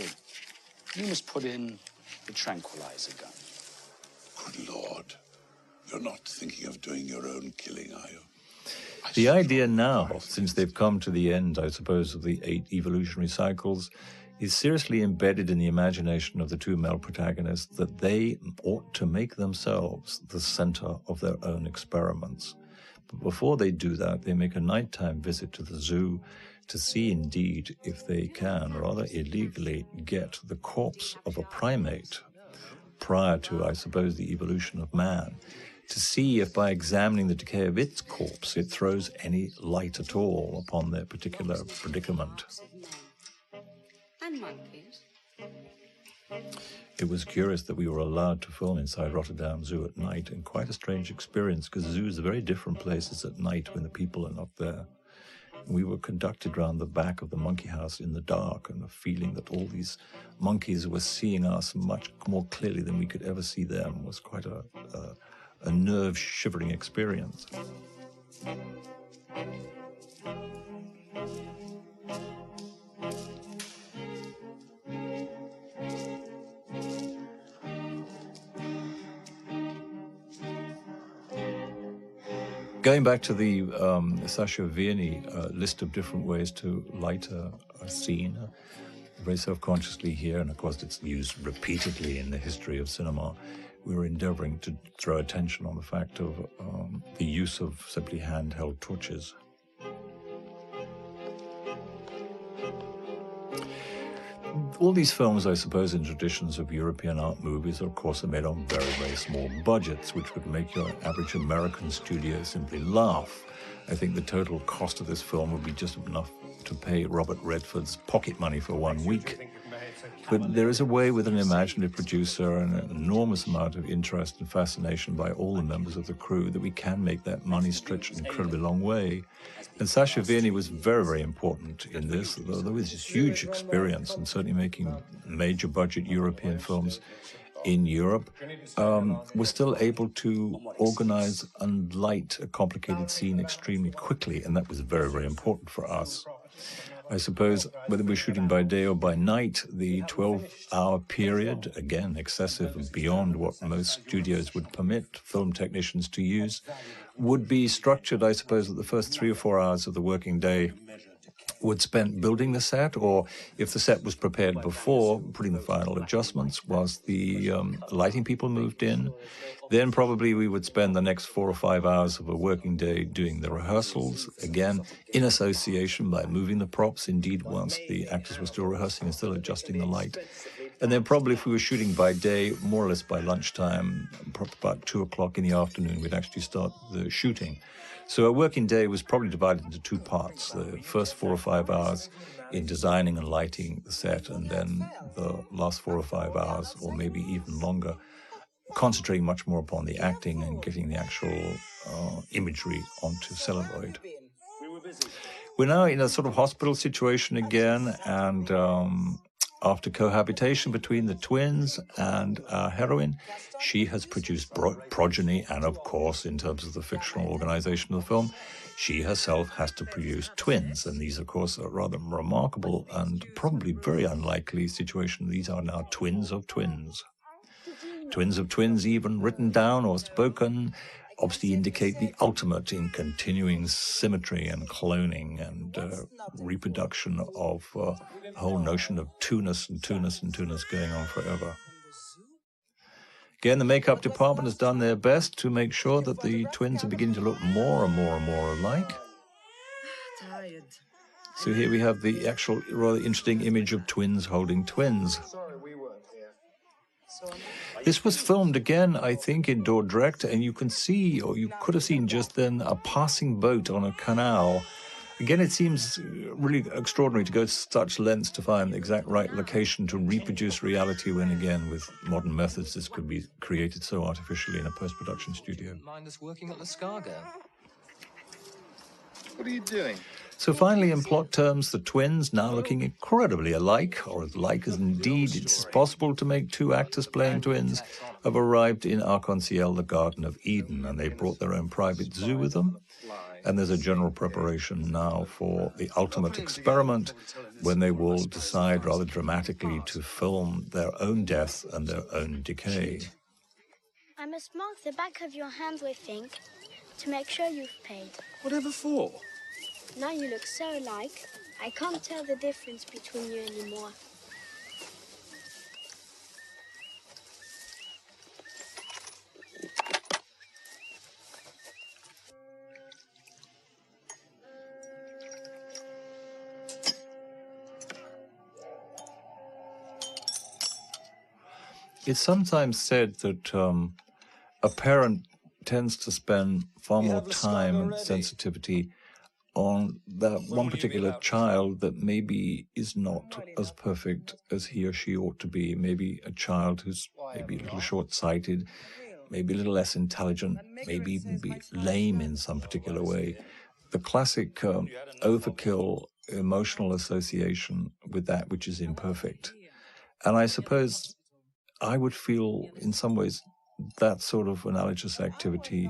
you must put in the tranquilizer gun. Good Lord. You're not thinking of doing your own killing, are you? The idea now, since they've come to the end, I suppose, of the 8 evolutionary cycles, is seriously embedded in the imagination of the 2 male protagonists that they ought to make themselves the center of their own experiments. But before they do that, they make a nighttime visit to the zoo to see indeed if they can, rather illegally, get the corpse of a primate prior to, I suppose, the evolution of man, to see if by examining the decay of its corpse it throws any light at all upon their particular predicament. And monkeys. It was curious that we were allowed to film inside Rotterdam Zoo at night, and quite a strange experience, because zoos are very different places at night when the people are not there. We were conducted round the back of the monkey house in the dark, and the feeling that all these monkeys were seeing us much more clearly than we could ever see them was quite a nerve-shivering experience. Going back to the Sasha Vierney list of different ways to light a scene, very self-consciously here, and of course it's used repeatedly in the history of cinema, we were endeavoring to throw attention on the fact of the use of simply handheld torches. All these films, I suppose, in traditions of European art movies, of course, are made on very, very small budgets, which would make your average American studio simply laugh. I think the total cost of this film would be just enough to pay Robert Redford's pocket money for 1 week. But there is a way with an imaginative producer and an enormous amount of interest and fascination by all the members of the crew that we can make that money stretch an incredibly long way. And Sasha Vierney was very, very important in this. Though there was this huge experience in certainly making major budget European films in Europe, was still able to organize and light a complicated scene extremely quickly, and that was very, very important for us. I suppose whether we're shooting by day or by night, the 12-hour period, again, excessive and beyond what most studios would permit film technicians to use, would be structured, I suppose, that the first 3 or 4 hours of the working day would spend building the set, or if the set was prepared before, putting the final adjustments, whilst the lighting people moved in. Then probably we would spend the next 4 or 5 hours of a working day doing the rehearsals, again, in association by moving the props, indeed, once the actors were still rehearsing and still adjusting the light. And then probably if we were shooting by day, more or less by lunchtime, about 2 o'clock in the afternoon, we'd actually start the shooting. So a working day was probably divided into 2 parts, the first 4 or 5 hours in designing and lighting the set, and then the last 4 or 5 hours, or maybe even longer, concentrating much more upon the acting and getting the actual imagery onto celluloid. We're now in a sort of hospital situation again, and after cohabitation between the twins and our heroine, she has produced progeny, and of course, in terms of the fictional organization of the film, she herself has to produce twins. And these, of course, are rather remarkable and probably very unlikely situation. These are now twins of twins. Twins of twins, even written down or spoken, obviously indicate the ultimate in continuing symmetry and cloning and reproduction of the whole notion of two-ness and two-ness and two-ness going on forever. Again, the makeup department has done their best to make sure that the twins are beginning to look more and more and more alike. Tired. So here we have the actual rather interesting image of twins holding twins. This was filmed again, I think, in Dordrecht, and you can see, or you could have seen just then, a passing boat on a canal. Again, it seems really extraordinary to go to such lengths to find the exact right location to reproduce reality when, again, with modern methods, this could be created so artificially in a post-production studio. Mind us working at Lascargo? What are you doing? So finally, in plot terms, the twins, now looking incredibly alike, or as like as indeed it's possible to make two actors playing twins, have arrived in Arc-en-Ciel, the Garden of Eden, and they brought their own private zoo with them. And there's a general preparation now for the ultimate experiment, when they will decide rather dramatically to film their own death and their own decay. I must mark the back of your hand, I think, to make sure you've paid. Whatever for? Now you look so alike, I can't tell the difference between you anymore. It's sometimes said that a parent tends to spend far more time and sensitivity on that one particular child that maybe is not as perfect as he or she ought to be. Maybe a child who's maybe a little short-sighted, maybe a little less intelligent, maybe even be lame in some particular way. The classic overkill emotional association with that which is imperfect. And I suppose I would feel in some ways that sort of analogous activity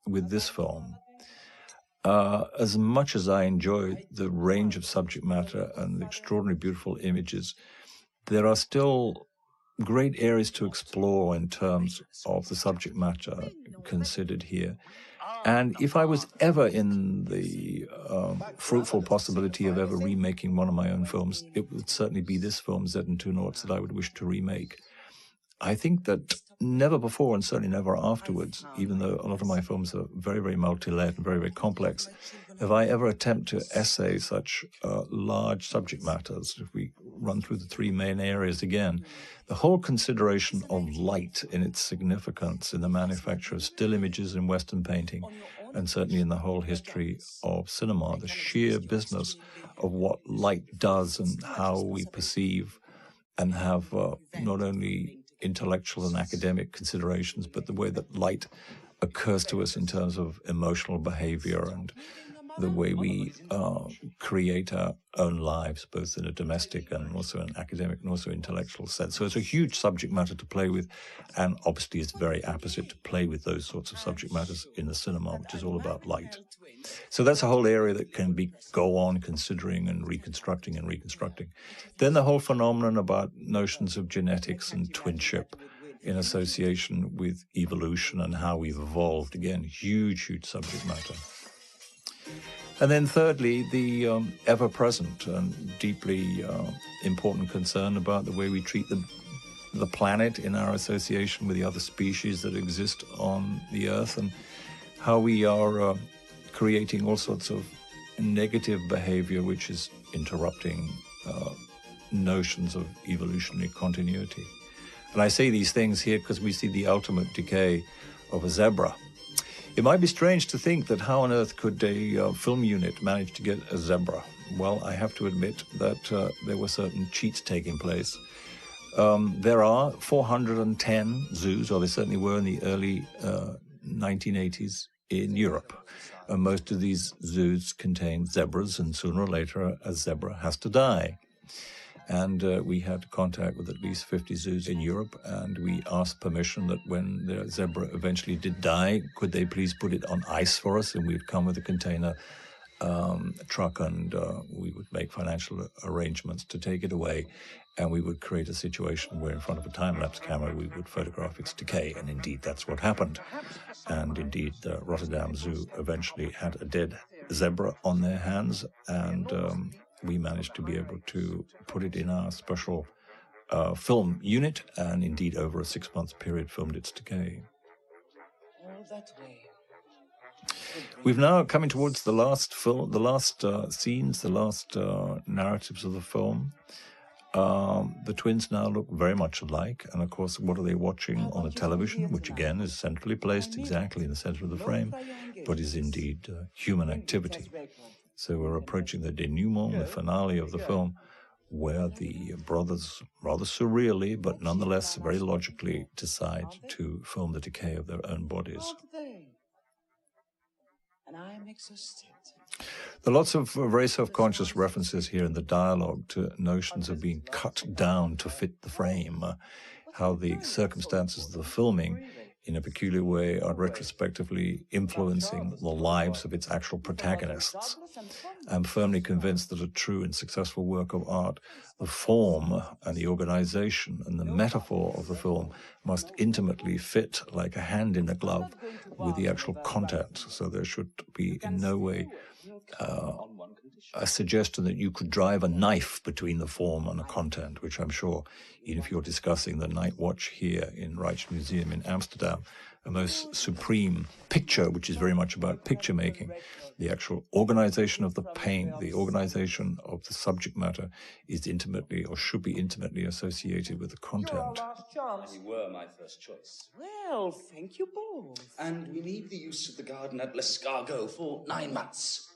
with this film. As much as I enjoy the range of subject matter and the extraordinarily beautiful images, there are still great areas to explore in terms of the subject matter considered here. And if I was ever in the fruitful possibility of ever remaking one of my own films, it would certainly be this film, Z and Two Noughts, that I would wish to remake. I think that never before, and certainly never afterwards, even though a lot of my films are very, very multi-layered and very, very complex, have I ever attempted to essay such large subject matters. If we run through the three main areas again, the whole consideration of light in its significance in the manufacture of still images in Western painting, and certainly in the whole history of cinema, the sheer business of what light does and how we perceive and have not only intellectual and academic considerations, but the way that light occurs to us in terms of emotional behavior and the way we create our own lives, both in a domestic and also an academic and also intellectual sense. So it's a huge subject matter to play with, and obviously it's very apposite to play with those sorts of subject matters in the cinema, which is all about light. So that's a whole area that can go on considering and reconstructing and reconstructing. Then the whole phenomenon about notions of genetics and twinship in association with evolution and how we've evolved. Again, huge, huge subject matter. And then thirdly, the ever-present and deeply important concern about the way we treat the planet in our association with the other species that exist on the Earth, and how we are creating all sorts of negative behavior which is interrupting notions of evolutionary continuity. And I say these things here because we see the ultimate decay of a zebra. It might be strange to think that how on earth could a film unit manage to get a zebra? Well, I have to admit that there were certain cheats taking place. There are 410 zoos, or there certainly were in the early 1980s in Europe. Most of these zoos contain zebras, and sooner or later a zebra has to die. And we had contact with at least 50 zoos in Europe, and we asked permission that when the zebra eventually did die, could they please put it on ice for us, and we'd come with a container truck, and we would make financial arrangements to take it away, and we would create a situation where in front of a time-lapse camera we would photograph its decay, and indeed that's what happened. And indeed the Rotterdam Zoo eventually had a dead zebra on their hands, and we managed to be able to put it in our special film unit, and indeed over a 6-month period filmed its decay. All that way. We've now coming towards the last film, the last scenes, the last narratives of the film. The twins now look very much alike, and of course, what are they watching on a television, which again is centrally placed exactly in the center of the frame, but is indeed human activity. So we're approaching the denouement, the finale of the film, where the brothers, rather surreally, but nonetheless very logically, decide to film the decay of their own bodies. And I'm exhausted. There are lots of very self-conscious references here in the dialogue to notions of being cut down to fit the frame, how the circumstances of the filming, in a peculiar way, are retrospectively influencing the lives of its actual protagonists. I'm firmly convinced that a true and successful work of art, the form and the organization and the metaphor of the film must intimately fit like a hand in a glove with the actual content. So there should be in no way a suggestion that you could drive a knife between the form and the content, which I'm sure, even if you're discussing the Night Watch here in Rijksmuseum in Amsterdam, a most supreme picture, which is very much about picture making. The actual organization of the paint, the organization of the subject matter is intimately, or should be intimately, associated with the content. And you were my first choice. Well, thank you both. And we need the use of the garden at L'Escargot for 9 months.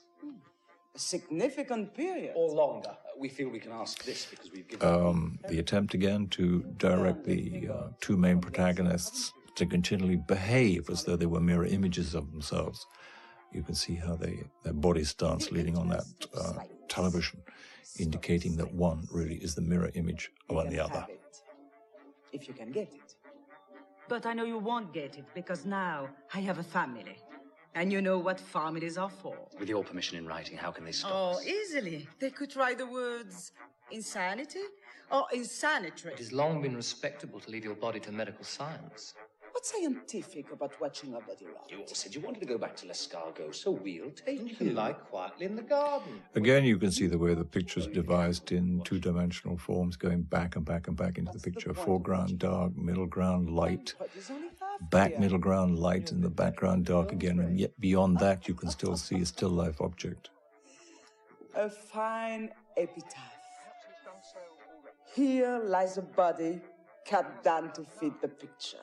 A significant period. Or longer. We feel we can ask this because we've given... The attempt again to direct the two main protagonists to continually behave as though they were mirror images of themselves. You can see how their bodies dance leaning on that television, indicating that one really is the mirror image of the other. If you can get it. But I know you won't get it, because now I have a family. And you know what families are for. With your permission in writing, how can they stop Oh, us? easily. They could write the words insanity or insanitary. It has long been respectable to leave your body to medical science. What's scientific about watching a body rot? You all said you wanted to go back to L'Escargot, so we'll take you. Lie quietly in the garden. Again, you can see the way the picture's devised in two-dimensional forms, going back and back and back into the picture. Foreground dark, middle ground light, back middle ground light, and the background dark again. And yet beyond that, you can still see a still life object. A fine epitaph. Here lies a body cut down to fit the picture.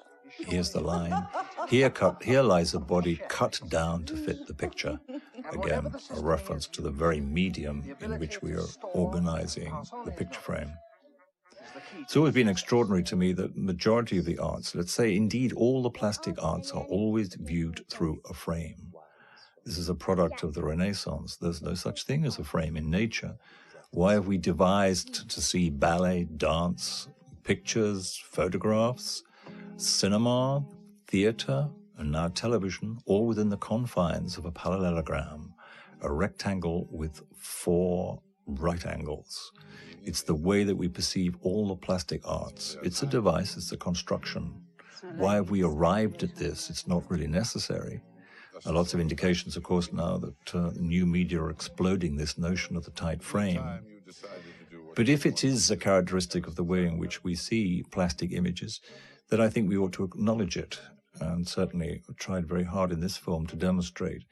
Here's the line. Here lies a body cut down to fit the picture. Again, a reference to the very medium in which we are organizing the picture frame. It's always been extraordinary to me that the majority of the arts, let's say indeed all the plastic arts, are always viewed through a frame. This is a product of the Renaissance. There's no such thing as a frame in nature. Why have we devised to see ballet, dance, pictures, photographs, cinema, theater, and now television, all within the confines of a parallelogram, a rectangle with 4 right angles? It's the way that we perceive all the plastic arts. It's a device, it's a construction. Why have we arrived at this? It's not really necessary. There are lots of indications, of course, now that new media are exploding this notion of the tight frame. But if it is a characteristic of the way in which we see plastic images, then I think we ought to acknowledge it, and certainly tried very hard in this film to demonstrate,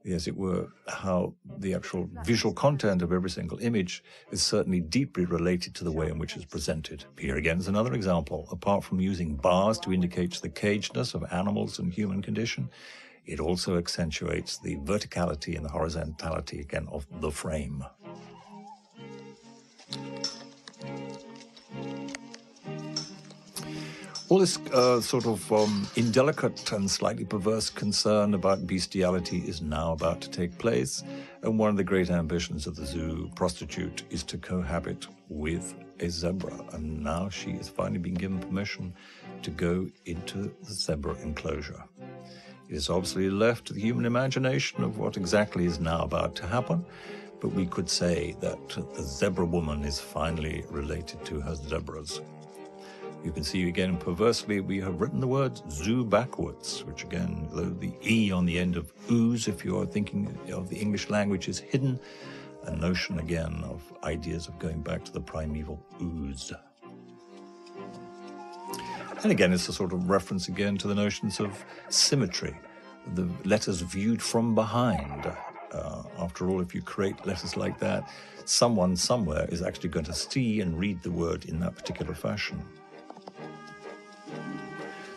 as it were, how the actual visual content of every single image is certainly deeply related to the way in which it's presented. Here again is another example. Apart from using bars to indicate the cagedness of animals and human condition, it also accentuates the verticality and the horizontality, again, of the frame. All this sort of indelicate and slightly perverse concern about bestiality is now about to take place, and one of the great ambitions of the zoo prostitute is to cohabit with a zebra, and now she has finally been given permission to go into the zebra enclosure. It is obviously left to the human imagination of what exactly is now about to happen, but we could say that the zebra woman is finally related to her zebras. You can see again, perversely, we have written the word zoo backwards, which again, though the E on the end of ooze, if you're thinking of the English language, is hidden, a notion again of ideas of going back to the primeval ooze. And again, it's a sort of reference again to the notions of symmetry. the letters viewed from behind. After all, if you create letters like that, someone somewhere is actually going to see and read the word in that particular fashion.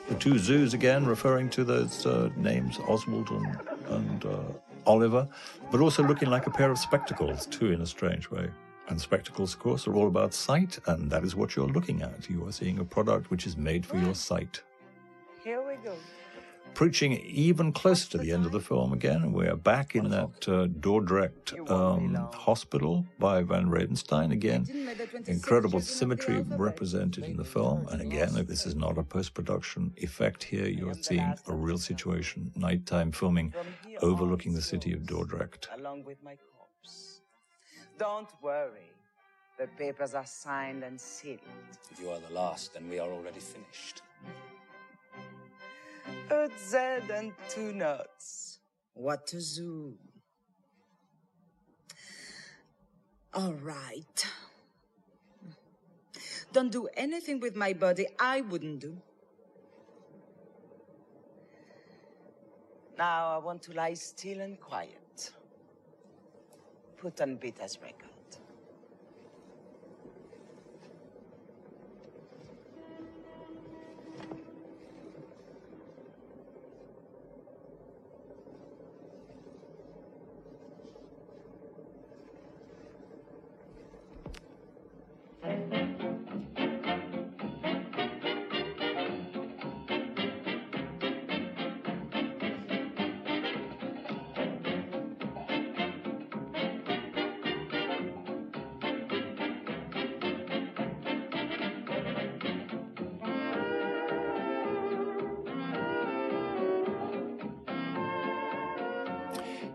The two zoos, again, referring to those names, Oswald and Oliver, but also looking like a pair of spectacles, too, in a strange way. And spectacles, of course, are all about sight, and that is what you're looking at. You are seeing a product which is made for your sight. Here we go. Preaching even closer to the end of the film again, we're back in that Dordrecht hospital by Van Ravenstein. Again, incredible symmetry represented in the film. And again, this is not a post-production effect here. You're seeing a real situation, nighttime filming, overlooking the city of Dordrecht. Along with my corpse. Don't worry. The papers are signed and sealed. If you are the last, then we are already finished. A Z and 2 Noughts. What a zoo. All right. Don't do anything with my body I wouldn't do. Now I want to lie still and quiet. Put on Beta's record.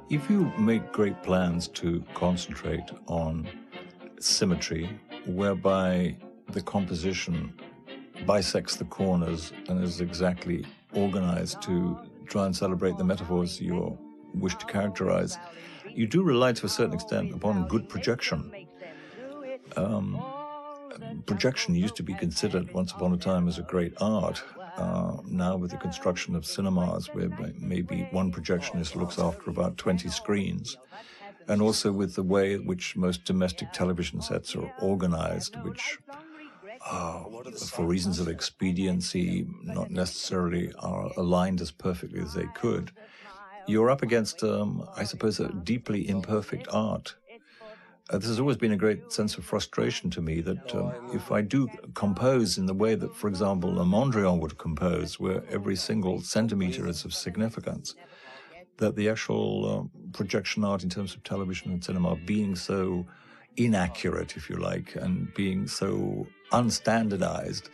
If you make great plans to concentrate on symmetry, whereby the composition bisects the corners and is exactly organized to try and celebrate the metaphors you wish to characterize, you do rely to a certain extent upon good projection. Projection used to be considered once upon a time as a great art. Now with the construction of cinemas, where maybe one projectionist looks after about 20 screens, and also with the way in which most domestic television sets are organized, which for reasons of expediency not necessarily are aligned as perfectly as they could, you're up against, I suppose, a deeply imperfect art. This has always been a great sense of frustration to me that if I do compose in the way that, for example, a Mondrian would compose, where every single centimeter is of significance, that the actual projection art in terms of television and cinema being so inaccurate, if you like, and being so unstandardized,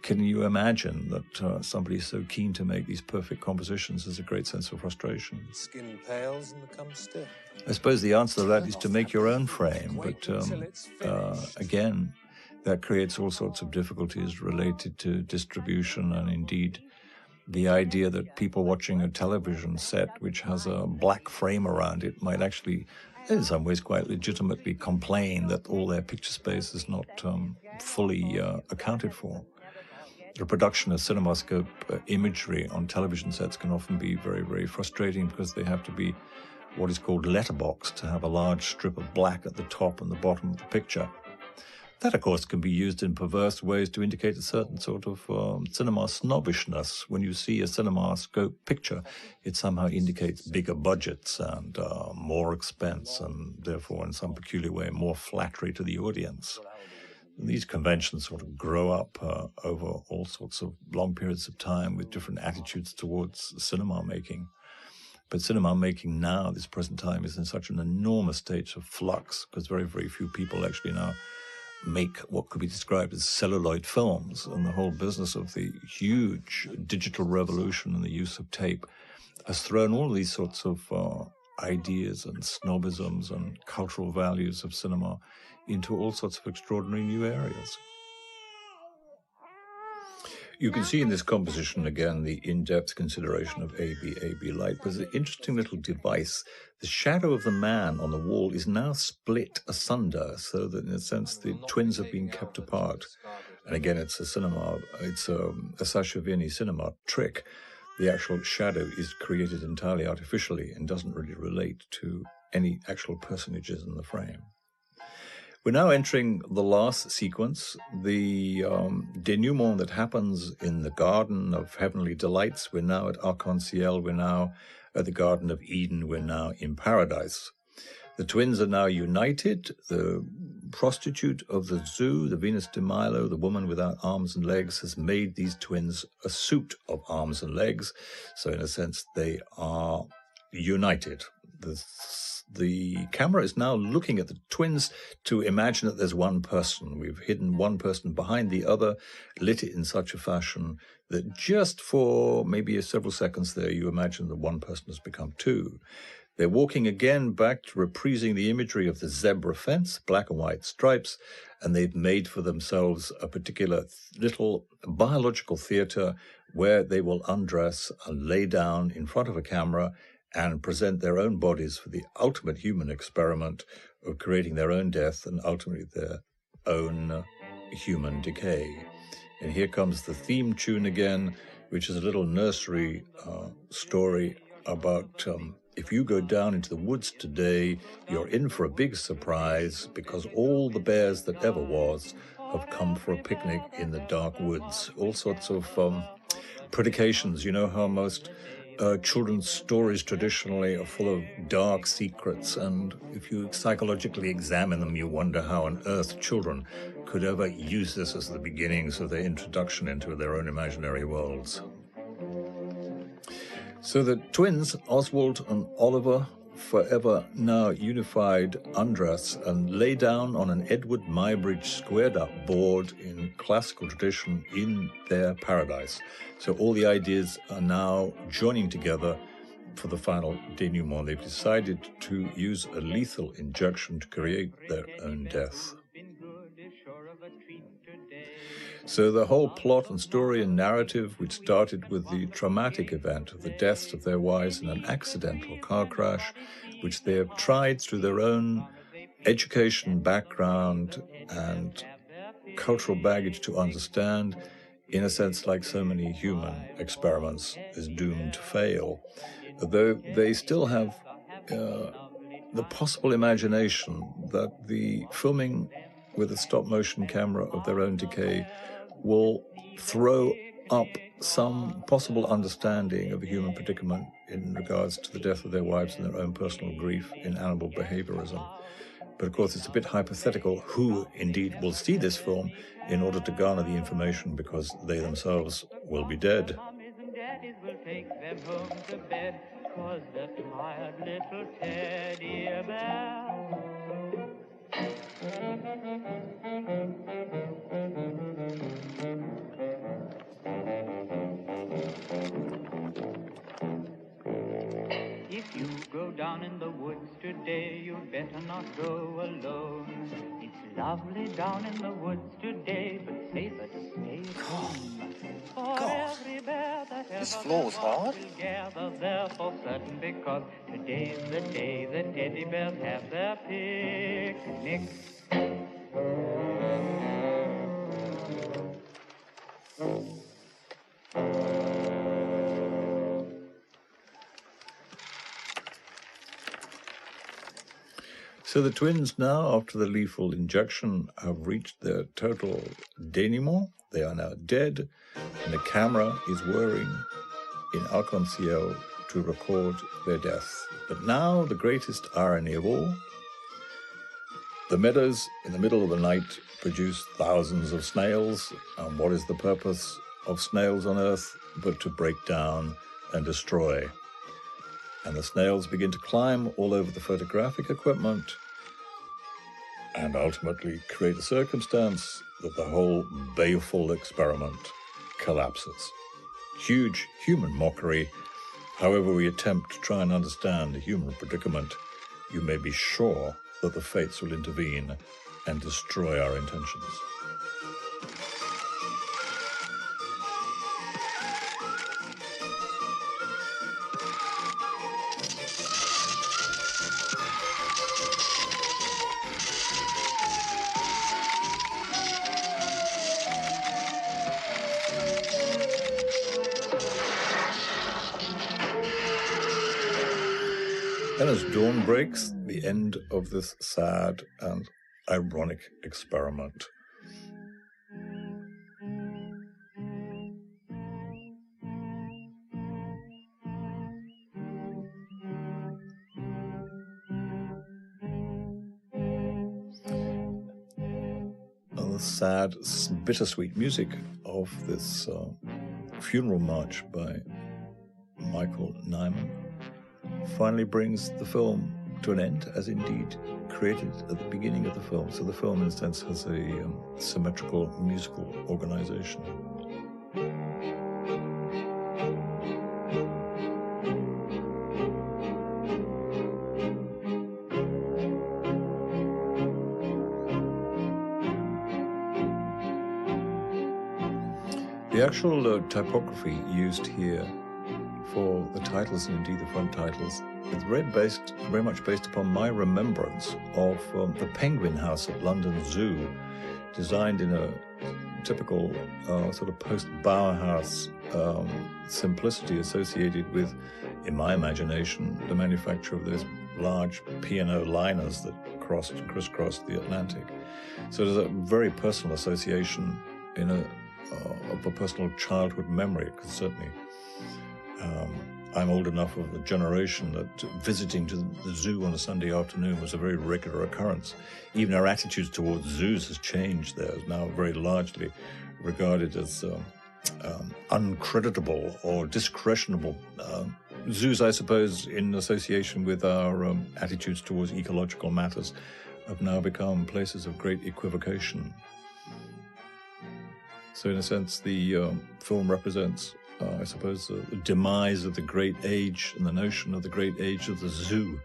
can you imagine that somebody so keen to make these perfect compositions has a great sense of frustration? Skin pales and becomes stiff. I suppose the answer to that is to make your own frame, but again, that creates all sorts of difficulties related to distribution, and indeed the idea that people watching a television set which has a black frame around it might actually, in some ways, quite legitimately complain that all their picture space is not fully accounted for. The production of cinemascope imagery on television sets can often be very, very frustrating because they have to be what is called letterbox, to have a large strip of black at the top and the bottom of the picture. That, of course, can be used in perverse ways to indicate a certain sort of cinema snobbishness. When you see a cinemascope picture, it somehow indicates bigger budgets and more expense, and therefore, in some peculiar way, more flattery to the audience. And these conventions sort of grow up over all sorts of long periods of time with different attitudes towards cinema making. But cinema making now, this present time, is in such an enormous state of flux because very, very few people actually now make what could be described as celluloid films. And the whole business of the huge digital revolution and the use of tape has thrown all these sorts of ideas and snobisms and cultural values of cinema into all sorts of extraordinary new areas. You can see in this composition, again, the in-depth consideration of AB light. There's an interesting little device. The shadow of the man on the wall is now split asunder, so that in a sense the twins have been kept apart. And again, it's a Sacha Vierney cinema trick. the actual shadow is created entirely artificially and doesn't really relate to any actual personages in the frame. We're now entering the last sequence, the denouement that happens in the Garden of Heavenly Delights. We're now at Arc-en-Ciel, we're now at the Garden of Eden, we're now in paradise. The twins are now united. The prostitute of the zoo, the Venus de Milo, the woman without arms and legs, has made these twins a suit of arms and legs. So in a sense, they are united. The camera is now looking at the twins to imagine that there's one person. We've hidden one person behind the other, lit it in such a fashion that just for maybe several seconds there, you imagine that one person has become two. They're walking again back to reprising the imagery of the zebra fence, black and white stripes, and they've made for themselves a particular little biological theater where they will undress and lay down in front of a camera and present their own bodies for the ultimate human experiment of creating their own death and ultimately their own human decay. And here comes the theme tune again, which is a little nursery story about if you go down into the woods today, you're in for a big surprise because all the bears that ever was have come for a picnic in the dark woods. All sorts of predications. You know how most children's stories traditionally are full of dark secrets, and if you psychologically examine them, you wonder how on earth children could ever use this as the beginnings of their introduction into their own imaginary worlds. So the twins, Oswald and Oliver, forever now unified, undress and lay down on an Edward Muybridge squared-up board in classical tradition in their paradise. So all the ideas are now joining together for the final denouement. They've decided to use a lethal injection to create their own death. So the whole plot and story and narrative, which started with the traumatic event of the deaths of their wives in an accidental car crash, which they have tried through their own education, background, and cultural baggage to understand, in a sense like so many human experiments, is doomed to fail. Though they still have the possible imagination that the filming with a stop-motion camera of their own decay will throw up some possible understanding of the human predicament in regards to the death of their wives and their own personal grief in animal behaviorism. But of course, it's a bit hypothetical who indeed will see this film in order to garner the information, because they themselves will be dead. If you go down in the woods today, you better not go alone. It's lovely down in the woods today, but safer to stay at home. For every bear that This ever floor's hard. will gather there for certain, because today's the day the teddy bears have their picnic. So the twins now, after the lethal injection, have reached their total denouement. They are now dead, and the camera is whirring in Arc-en-Ciel to record their death. But now, the greatest irony of all, the meadows in the middle of the night produce thousands of snails, and what is the purpose of snails on Earth but to break down and destroy? And the snails begin to climb all over the photographic equipment and ultimately create a circumstance that the whole baleful experiment collapses. Huge human mockery. However we attempt to try and understand the human predicament, you may be sure that the fates will intervene and destroy our intentions. Then as dawn breaks, the end of this sad and ironic experiment. The sad, bittersweet music of this funeral march by Michael Nyman finally brings the film to an end, as indeed created at the beginning of the film. So the film, in a sense, has a symmetrical musical organization. The actual typography used here for the titles, and indeed the front titles, is very much based upon my remembrance of the Penguin House at London Zoo, designed in a typical sort of post-Bauhaus simplicity associated with, in my imagination, the manufacture of those large P&O liners that crisscrossed the Atlantic. So there's a very personal association of a personal childhood memory, because certainly I'm old enough of a generation that visiting to the zoo on a Sunday afternoon was a very regular occurrence. Even our attitudes towards zoos has changed. They're now very largely regarded as uncreditable or discretionable. Zoos, I suppose, in association with our attitudes towards ecological matters, have now become places of great equivocation. So in a sense, the film represents, I suppose, the demise of the great age and the notion of the great age of the zoo.